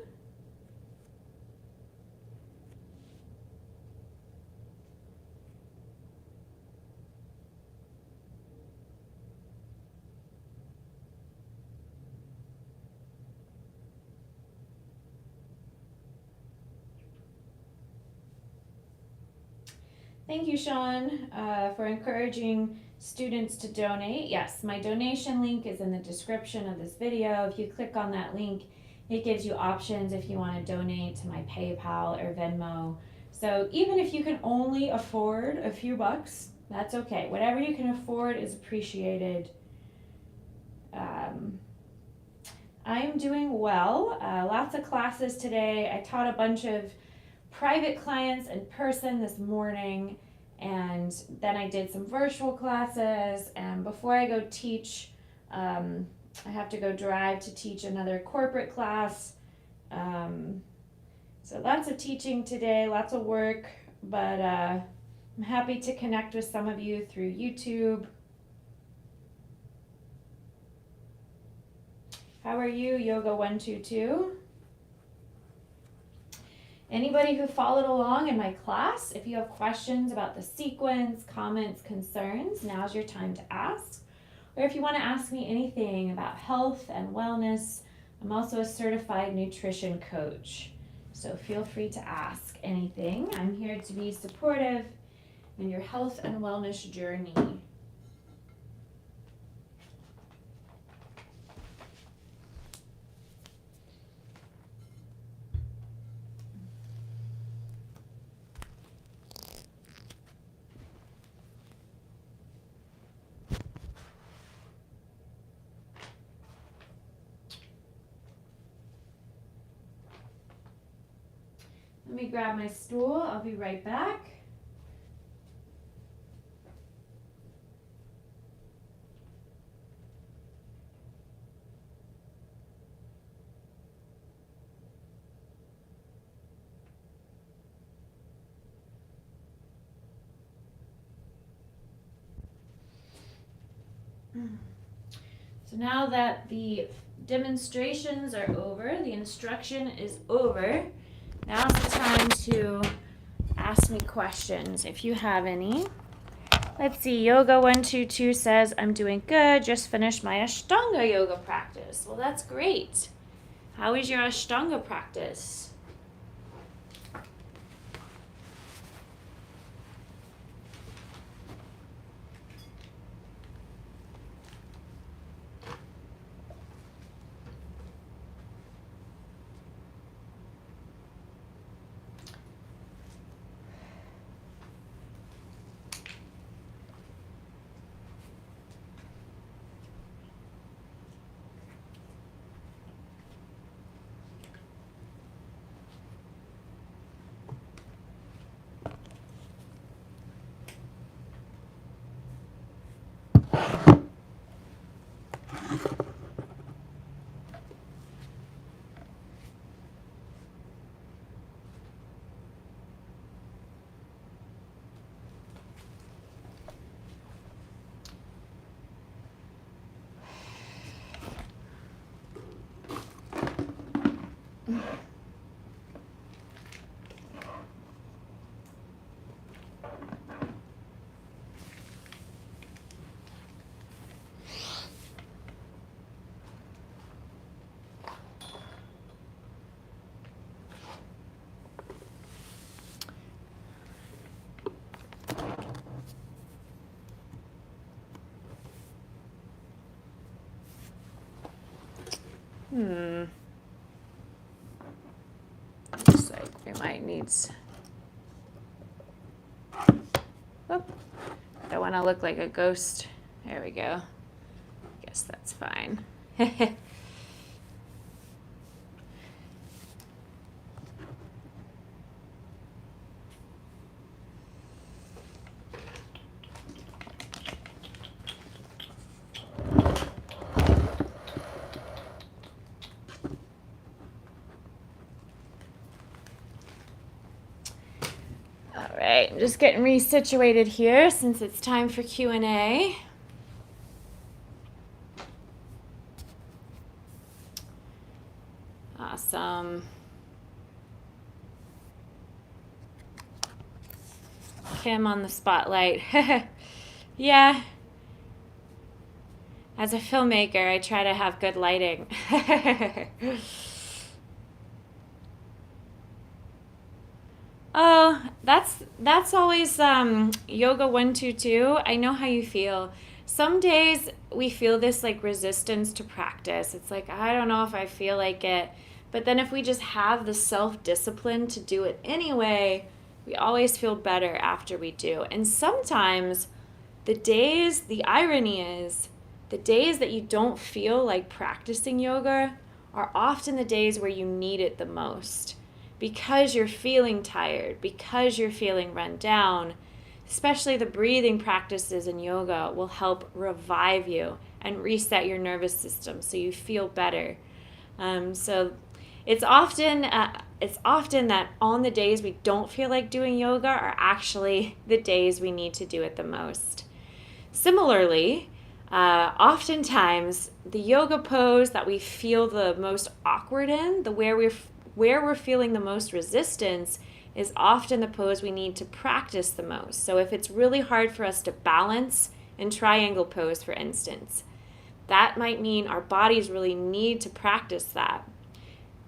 Thank you, Sean, for encouraging students to donate. Yes, my donation link is in the description of this video. If you click on that link, it gives you options if you want to donate to my PayPal or Venmo. So even if you can only afford a few bucks, that's okay. Whatever you can afford is appreciated. I'm doing well. Lots of classes today. I taught a bunch of private clients in person this morning, and then I did some virtual classes, and before I go teach, I have to go drive to teach another corporate class. So lots of teaching today, lots of work, but I'm happy to connect with some of you through YouTube. How are you, Yoga 122? Anybody who followed along in my class, if you have questions about the sequence, comments, concerns, now's your time to ask. Or if you want to ask me anything about health and wellness, I'm also a certified nutrition coach. So feel free to ask anything. I'm here to be supportive in your health and wellness journey. Let me grab my stool. I'll be right back. So now that the demonstrations are over, the instruction is over, now's the time to ask me questions if you have any. Let's see, Yoga 122 says, I'm doing good, just finished my Ashtanga yoga practice. Well, that's great. How is your Ashtanga practice? Looks like we might need. Oop. Don't want to look like a ghost. There we go. Guess that's fine. All right, I'm just getting resituated here since it's time for Q&A. Awesome. Kim on the spotlight. Yeah. As a filmmaker, I try to have good lighting. Oh, that's always yoga 122. I know how you feel. Some days we feel this like resistance to practice. It's like I don't know if I feel like it. But then if we just have the self-discipline to do it anyway, we always feel better after we do. And sometimes the irony is, the days that you don't feel like practicing yoga are often the days where you need it the most. Because you're feeling tired, because you're feeling run down, especially the breathing practices in yoga will help revive you and reset your nervous system so you feel better. So it's often that on the days we don't feel like doing yoga are actually the days we need to do it the most. Similarly, oftentimes the yoga pose that we feel the most awkward in, where we're feeling the most resistance, is often the pose we need to practice the most. So if it's really hard for us to balance in triangle pose, for instance, that might mean our bodies really need to practice that,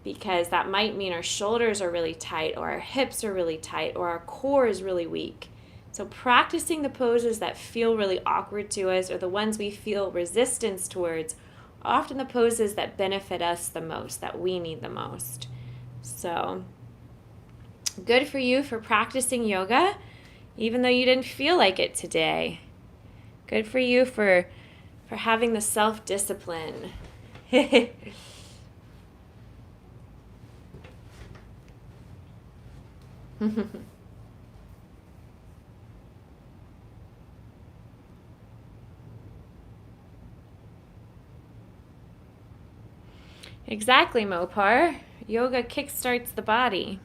because that might mean our shoulders are really tight, or our hips are really tight, or our core is really weak. So practicing the poses that feel really awkward to us, or the ones we feel resistance towards, are often the poses that benefit us the most, that we need the most. So good for you for practicing yoga, even though you didn't feel like it today. Good for you for having the self-discipline. Exactly, Mopar. Yoga kickstarts the body.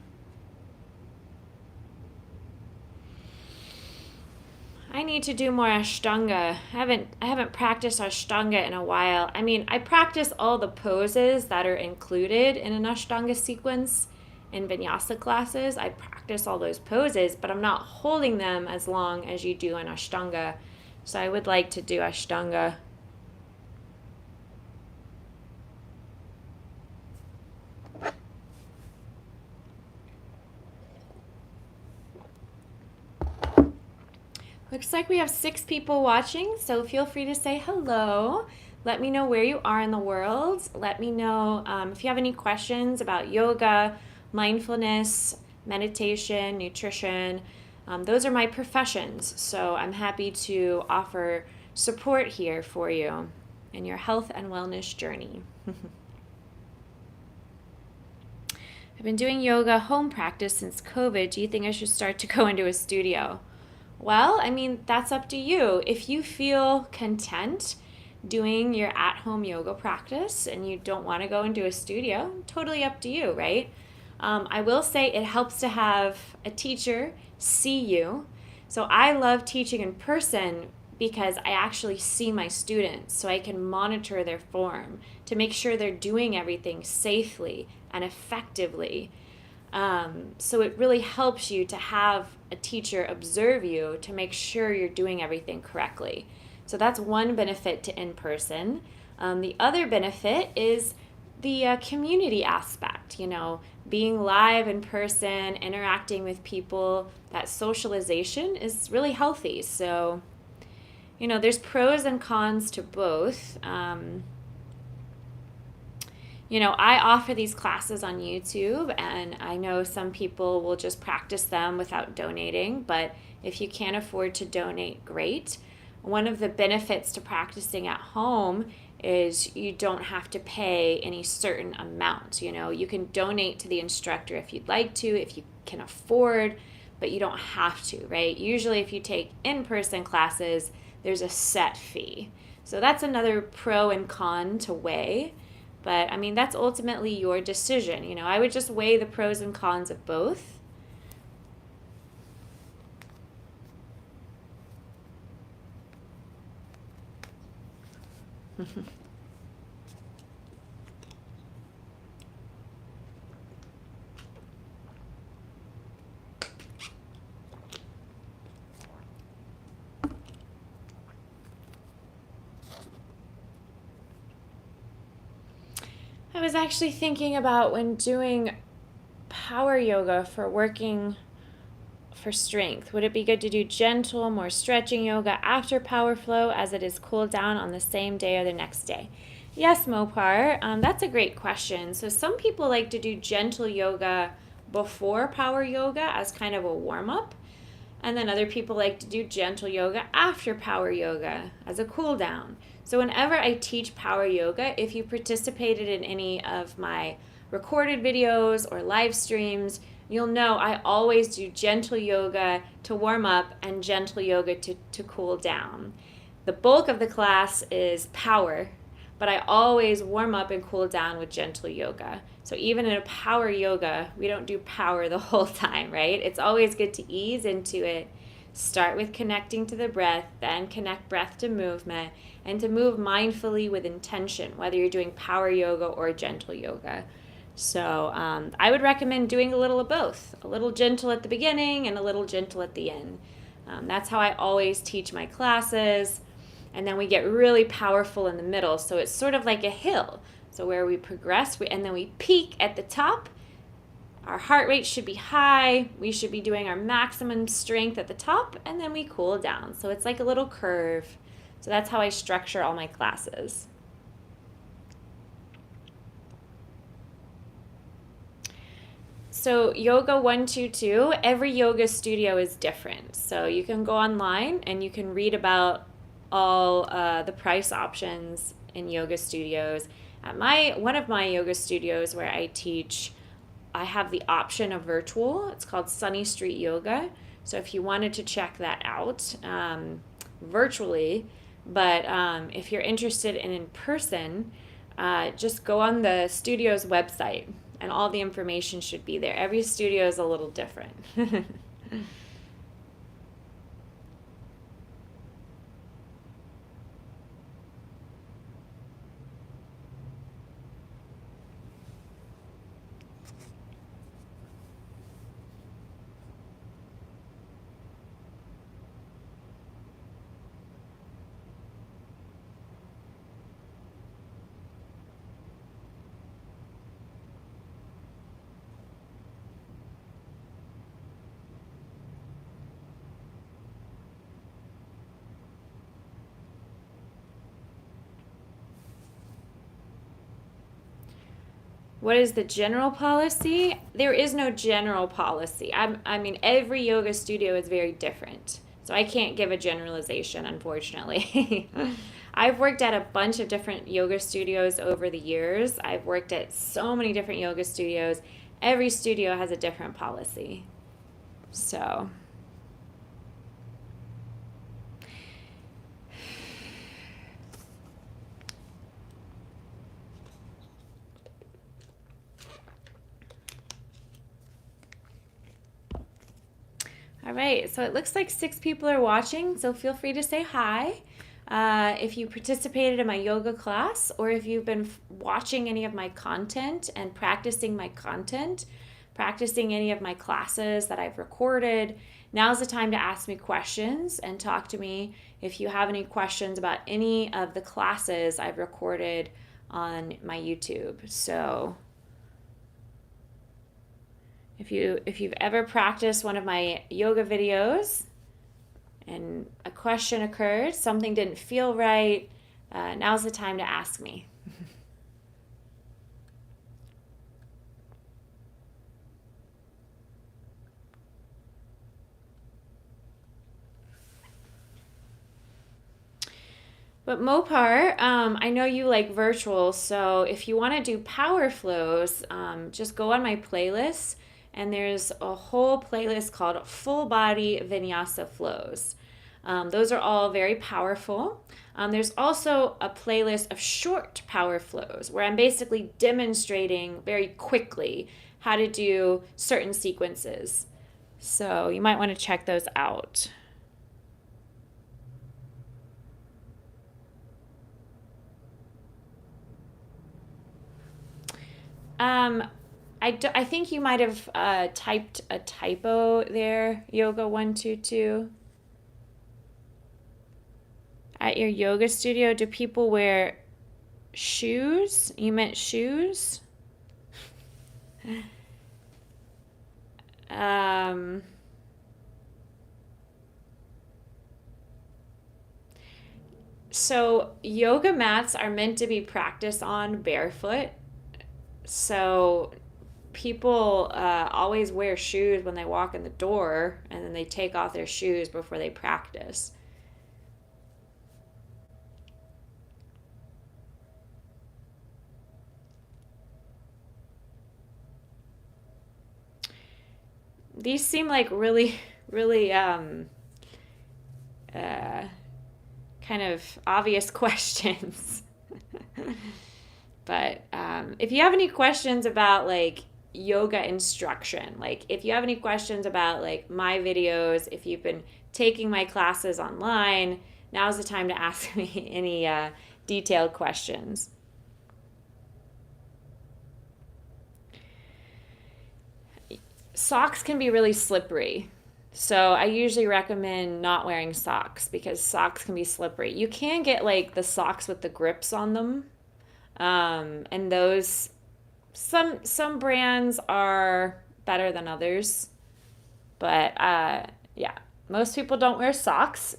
I need to do more Ashtanga. I haven't practiced Ashtanga in a while. I mean, I practice all the poses that are included in an Ashtanga sequence in vinyasa classes. I practice all those poses, but I'm not holding them as long as you do in Ashtanga. So I would like to do Ashtanga. Looks like we have 6 people watching, so feel free to say hello. Let me know where you are in the world. Let me know if you have any questions about yoga, mindfulness, meditation, nutrition. Those are my professions, so I'm happy to offer support here for you in your health and wellness journey. I've been doing yoga home practice since COVID. Do you think I should start to go into a studio? Well, I mean, that's up to you. If you feel content doing your at-home yoga practice and you don't want to go into a studio, totally up to you, right? I will say it helps to have a teacher see you. So I love teaching in person because I actually see my students, so I can monitor their form to make sure they're doing everything safely and effectively. So it really helps you to have a teacher observe you to make sure you're doing everything correctly. So that's one benefit to in-person. The other benefit is the community aspect, being live in person, interacting with people. That socialization is really healthy. So, there's pros and cons to both. I offer these classes on YouTube, and I know some people will just practice them without donating, but if you can't afford to donate, great. One of the benefits to practicing at home is you don't have to pay any certain amount. You can donate to the instructor if you'd like to, if you can afford, but you don't have to, right? Usually if you take in-person classes, there's a set fee. So that's another pro and con to weigh. But, I mean, that's ultimately your decision. I would just weigh the pros and cons of both. I was actually thinking about when doing power yoga for working for strength. Would it be good to do gentle, more stretching yoga after power flow as it is cooled down on the same day or the next day? Yes, Mopar, that's a great question. So some people like to do gentle yoga before power yoga as kind of a warm-up. And then other people like to do gentle yoga after power yoga as a cool down. So whenever I teach power yoga, if you participated in any of my recorded videos or live streams, you'll know I always do gentle yoga to warm up and gentle yoga to cool down. The bulk of the class is power, but I always warm up and cool down with gentle yoga. So even in a power yoga, we don't do power the whole time, right? It's always good to ease into it. Start with connecting to the breath, then connect breath to movement, and to move mindfully with intention, whether you're doing power yoga or gentle yoga. So I would recommend doing a little of both, a little gentle at the beginning and a little gentle at the end. That's how I always teach my classes. And then we get really powerful in the middle. So it's sort of like a hill. So where we progress, and then we peak at the top. Our heart rate should be high. We should be doing our maximum strength at the top, and then we cool down. So it's like a little curve. So that's how I structure all my classes. So Yoga 122, every yoga studio is different. So you can go online and you can read about all the price options in yoga studios. At one of my yoga studios where I teach, I have the option of virtual. It's called Sunny Street Yoga. So if you wanted to check that out virtually, but if you're interested in person, just go on the studio's website and all the information should be there. Every studio is a little different. What is the general policy? There is no general policy. I mean, every yoga studio is very different. So I can't give a generalization, unfortunately. I've worked at a bunch of different yoga studios over the years. I've worked at so many different yoga studios. Every studio has a different policy. So, all right. So it looks like 6 people are watching. So feel free to say hi. If you participated in my yoga class or if you've been watching any of my content and practicing my content, practicing any of my classes that I've recorded, now's the time to ask me questions and talk to me if you have any questions about any of the classes I've recorded on my YouTube. So if you've ever practiced one of my yoga videos and a question occurred, something didn't feel right, now's the time to ask me. But Mopar, I know you like virtual, so if you want to do power flows, just go on my playlist, and there's a whole playlist called Full Body Vinyasa Flows. Those are all very powerful. There's also a playlist of short power flows where I'm basically demonstrating very quickly how to do certain sequences. So you might want to check those out. Um, I think you might have typed a typo there, Yoga 122. At your yoga studio, do people wear shoes? You meant shoes? Um, so yoga mats are meant to be practiced on barefoot. So people always wear shoes when they walk in the door, and then they take off their shoes before they practice. These seem like really, really uh, kind of obvious questions. But if you have any questions about like yoga instruction, like if you have any questions about like my videos, if you've been taking my classes online, now's the time to ask me any detailed questions. Socks can be really slippery. So I usually recommend not wearing socks because socks can be slippery. You can get like the socks with the grips on them. And those some brands are better than others. But yeah, most people don't wear socks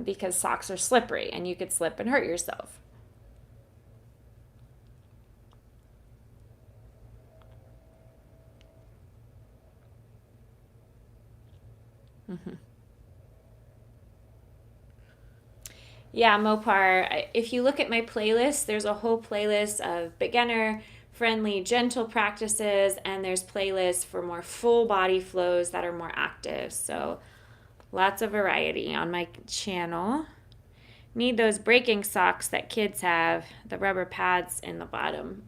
because socks are slippery and you could slip and hurt yourself. Mm-hmm. Yeah, Mopar, if you look at my playlist, there's a whole playlist of beginner friendly, gentle practices, and there's playlists for more full body flows that are more active. So lots of variety on my channel. Need those breaking socks that kids have, the rubber pads in the bottom.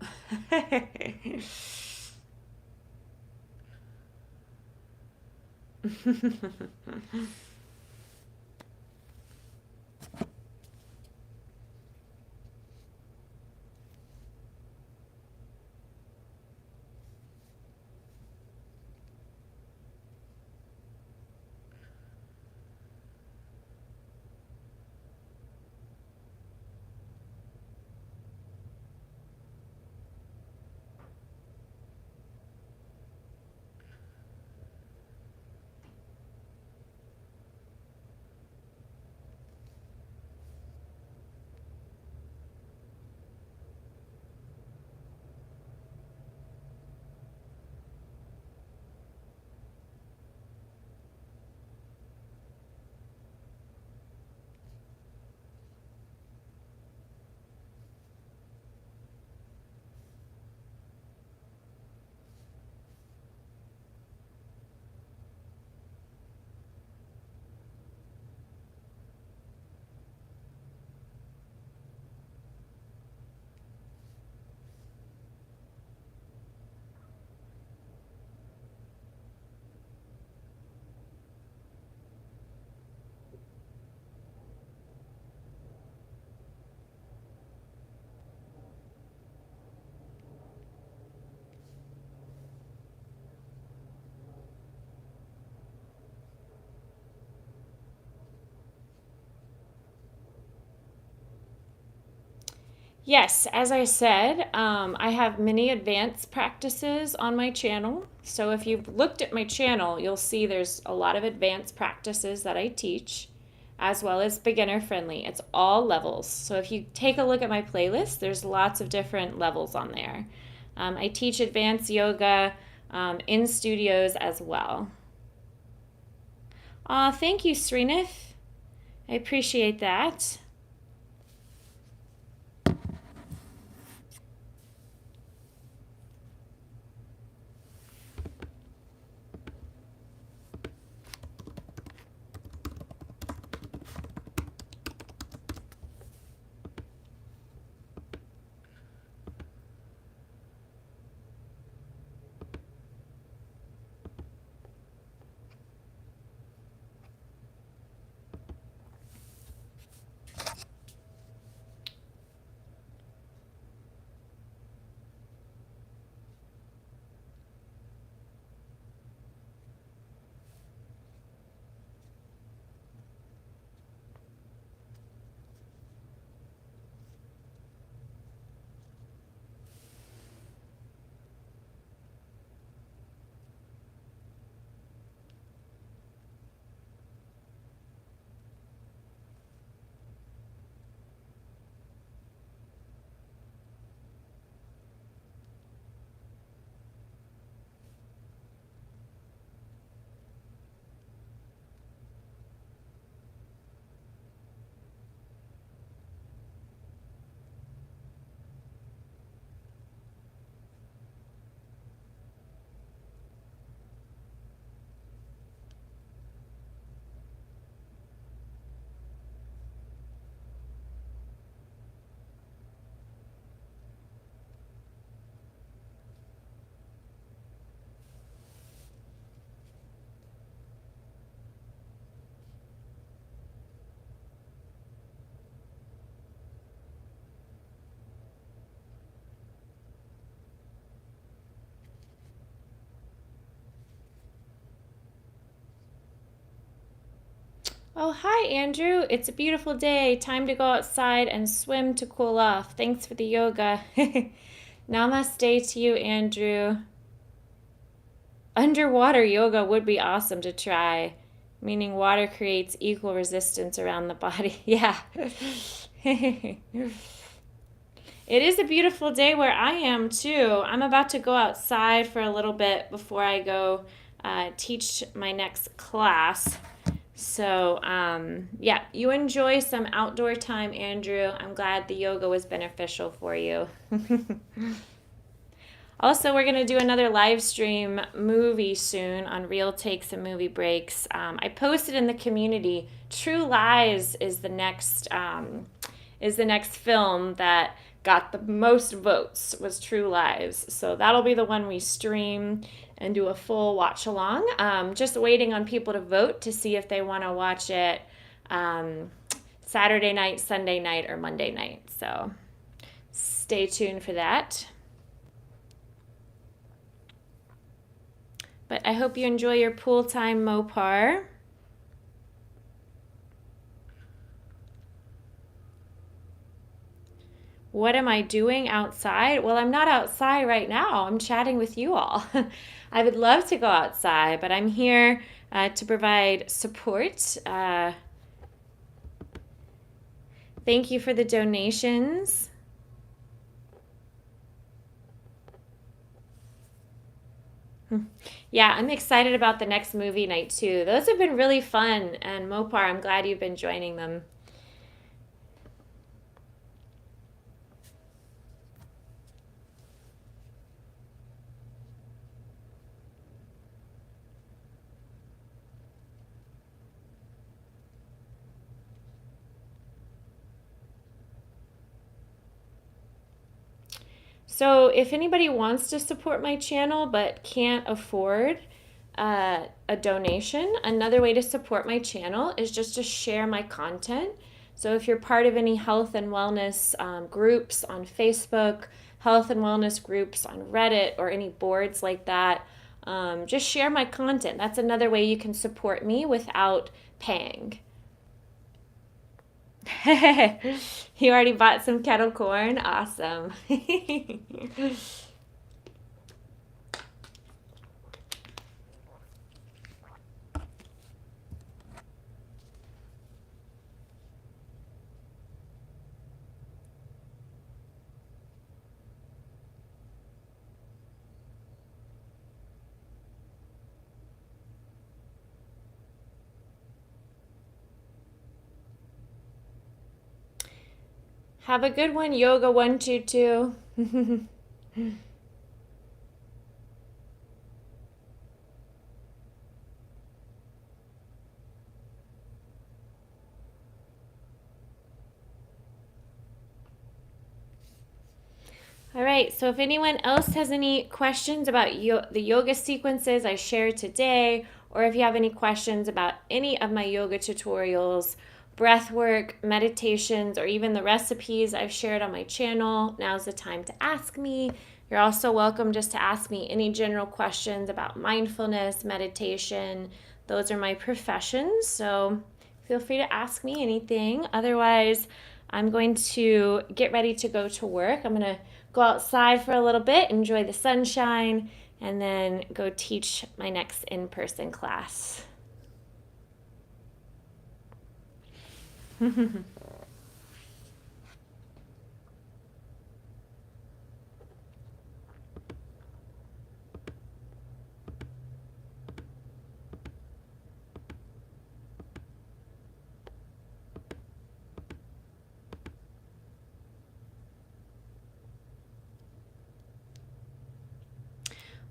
Yes, as I said, I have many advanced practices on my channel. So if you've looked at my channel, you'll see there's a lot of advanced practices that I teach, as well as beginner friendly. It's all levels. So if you take a look at my playlist, there's lots of different levels on there. I teach advanced yoga in studios as well. Thank you, Srinath. I appreciate that. Oh, hi, Andrew. It's a beautiful day. Time to go outside and swim to cool off. Thanks for the yoga. Namaste to you, Andrew. Underwater yoga would be awesome to try, meaning water creates equal resistance around the body. Yeah. It is a beautiful day where I am, too. I'm about to go outside for a little bit before I go teach my next class. So, yeah, you enjoy some outdoor time, Andrew. I'm glad the yoga was beneficial for you. Also, we're going to do another live stream movie soon on Real Takes and Movie Breaks. I posted in the community. True Lies is the next film that got the most votes, was True Lies. So that'll be the one we stream and do a full watch along. Just waiting on people to vote to see if they want to watch it Saturday night, Sunday night, or Monday night. So stay tuned for that. But I hope you enjoy your pool time, Mopar. What am I doing outside? Well, I'm not outside right now. I'm chatting with you all. I would love to go outside, but I'm here to provide support. Thank you for the donations. Yeah, I'm excited about the next movie night too. Those have been really fun, and Mopar, I'm glad you've been joining them. So, if anybody wants to support my channel but can't afford a donation, another way to support my channel is just to share my content. So, if you're part of any health and wellness groups on Facebook, health and wellness groups on Reddit, or any boards like that, just share my content. That's another way you can support me without paying. You already bought some kettle corn? Awesome. Have a good one, Yoga 122. All right, so if anyone else has any questions about the yoga sequences I shared today, or if you have any questions about any of my yoga tutorials, breath work, meditations, or even the recipes I've shared on my channel, now's the time to ask me. You're also welcome just to ask me any general questions about mindfulness, meditation. Those are my professions, so feel free to ask me anything. Otherwise, I'm going to get ready to go to work. I'm going to go outside for a little bit, enjoy the sunshine, and then go teach my next in-person class.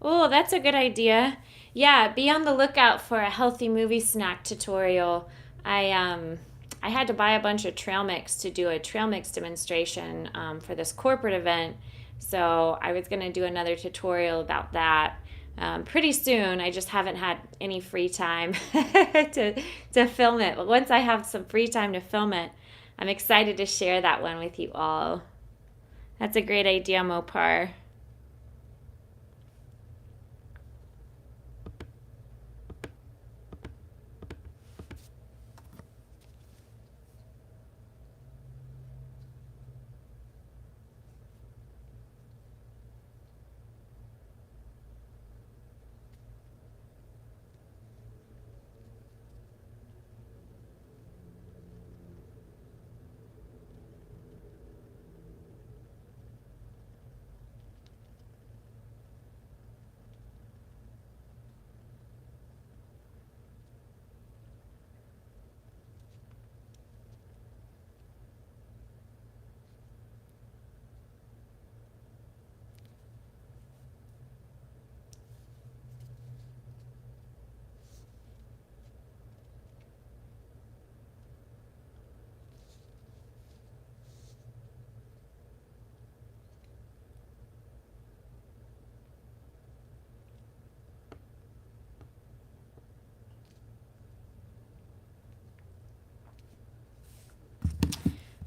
Oh, that's a good idea. Yeah, be on the lookout for a healthy movie snack tutorial. I had to buy a bunch of trail mix to do a trail mix demonstration for this corporate event. So I was going to do another tutorial about that pretty soon. I just haven't had any free time to film it. But once I have some free time to film it, I'm excited to share that one with you all. That's a great idea, Mopar.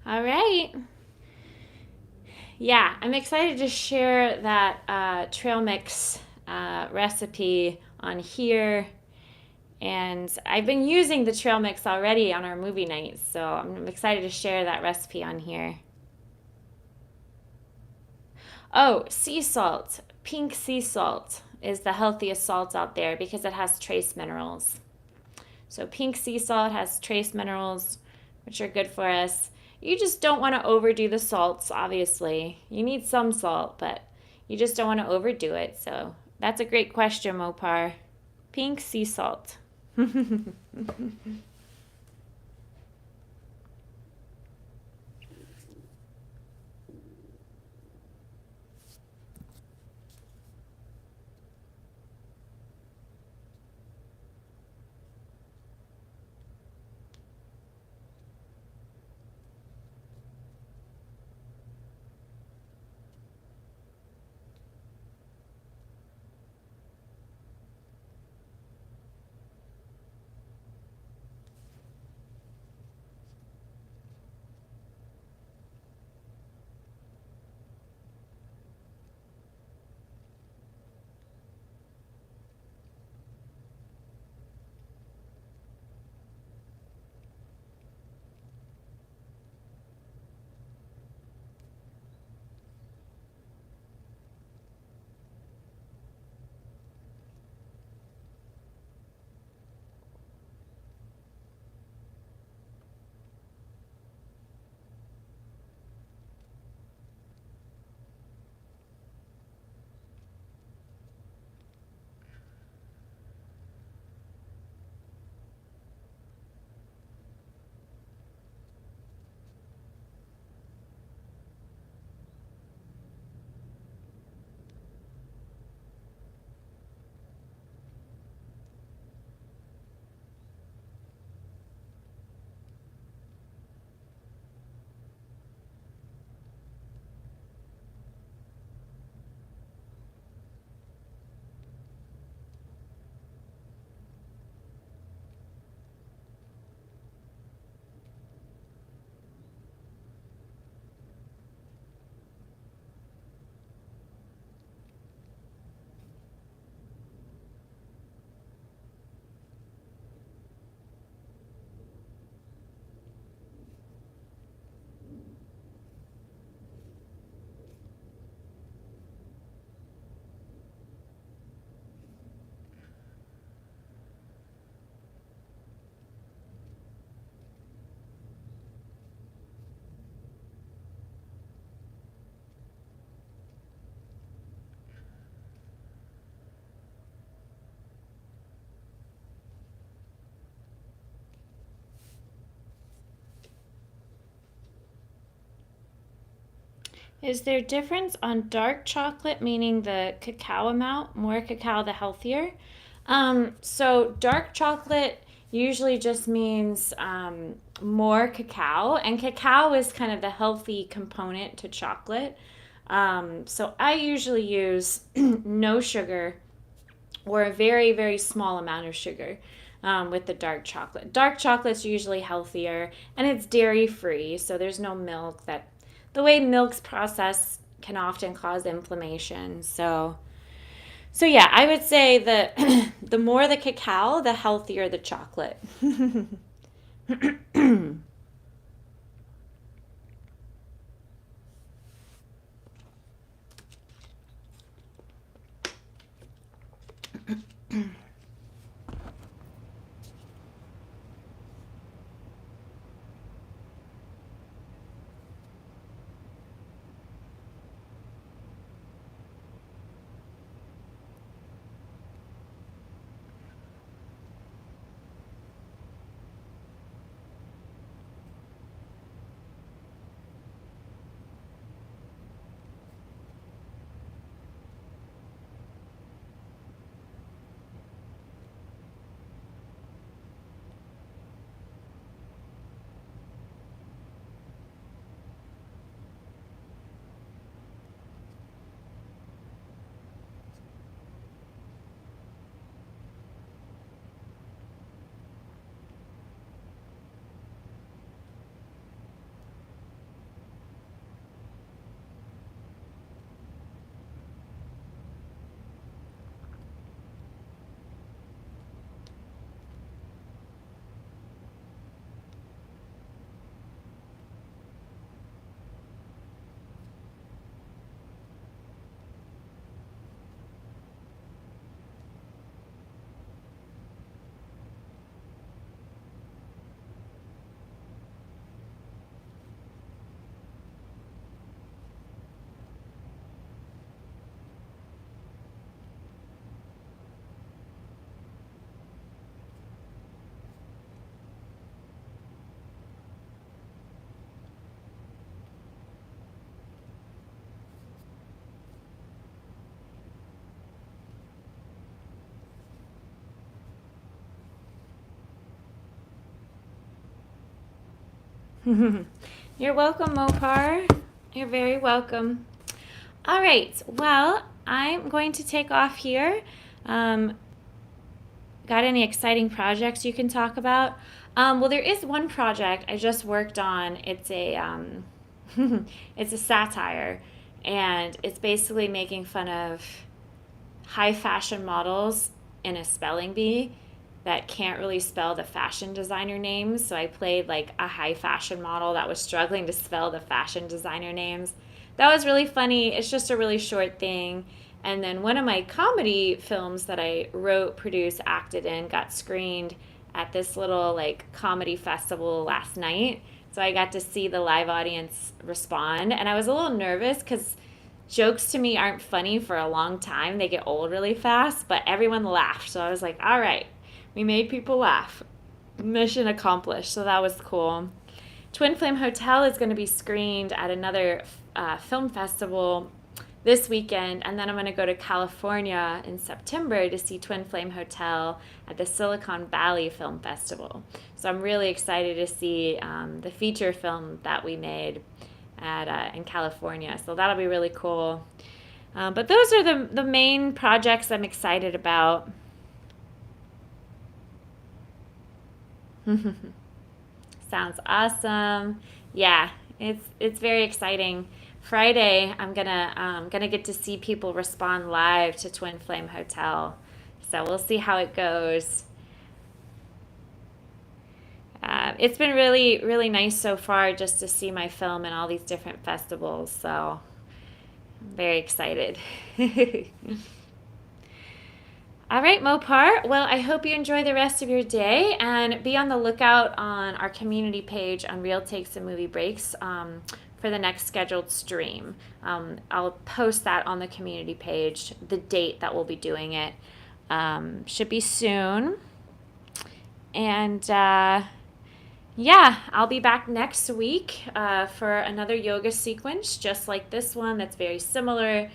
All right. Yeah, I'm excited to share that trail mix recipe on here. And I've been using the trail mix already on our movie nights, so I'm excited to share that recipe on here. Oh, sea salt. Pink sea salt is the healthiest salt out there because it has trace minerals. So pink sea salt has trace minerals, which are good for us. You just don't want to overdo the salts, obviously. You need some salt, but you just don't want to overdo it. So that's a great question, Mopar. Pink sea salt. Is there difference on dark chocolate, meaning the cacao amount? More cacao, the healthier. So dark chocolate usually just means more cacao, and cacao is kind of the healthy component to chocolate. So I usually use no sugar or a very, very small amount of sugar with the dark chocolate. Dark chocolate's usually healthier and it's dairy free, so there's no milk. That the way milk's processed can often cause inflammation. So yeah, I would say that the more the cacao, the healthier the chocolate. You're welcome, Mopar. You're very welcome. All right. Well, I'm going to take off here. Um, got any exciting projects you can talk about? Well, there is one project I just worked on. It's a it's a satire, and it's basically making fun of high fashion models in a spelling bee that can't really spell the fashion designer names. So I played like a high fashion model that was struggling to spell the fashion designer names. That was really funny. It's just a really short thing. And then one of my comedy films that I wrote, produced, acted in got screened at this little like comedy festival last night. So I got to see the live audience respond. And I was a little nervous because jokes to me aren't funny for a long time. They get old really fast, but everyone laughed. So I was like, all right, we made people laugh. Mission accomplished. So that was cool. Twin Flame Hotel is going to be screened at another film festival this weekend, and then I'm going to go to California in September to see Twin Flame Hotel at the Silicon Valley Film Festival. So I'm really excited to see the feature film that we made in California. So that'll be really cool. But those are the main projects I'm excited about. Sounds awesome. Yeah, it's very exciting. Friday, I'm gonna get to see people respond live to Twin Flame Hotel. So we'll see how it goes. It's been really, really nice so far just to see my film in all these different festivals. So I'm very excited. All right, Mopar. Well, I hope you enjoy the rest of your day and be on the lookout on our community page on Real Takes and Movie Breaks for the next scheduled stream. I'll post that on the community page, the date that we'll be doing it. Should be soon. And yeah, I'll be back next week for another yoga sequence, just like this one. That's very similar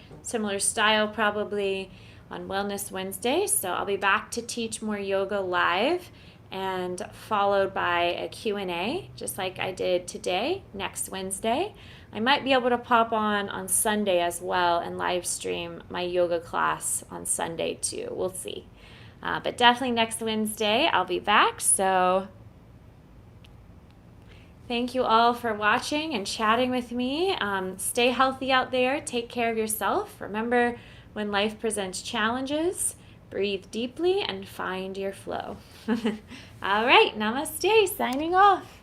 style probably on Wellness Wednesday. So I'll be back to teach more yoga live, and followed by a Q&A, just like I did today, next Wednesday. I might be able to pop on Sunday as well and live stream my yoga class on Sunday too. We'll see. But definitely next Wednesday I'll be back. So thank you all for watching and chatting with me. Stay healthy out there. Take care of yourself. Remember, when life presents challenges, breathe deeply and find your flow. All right, namaste. Signing off.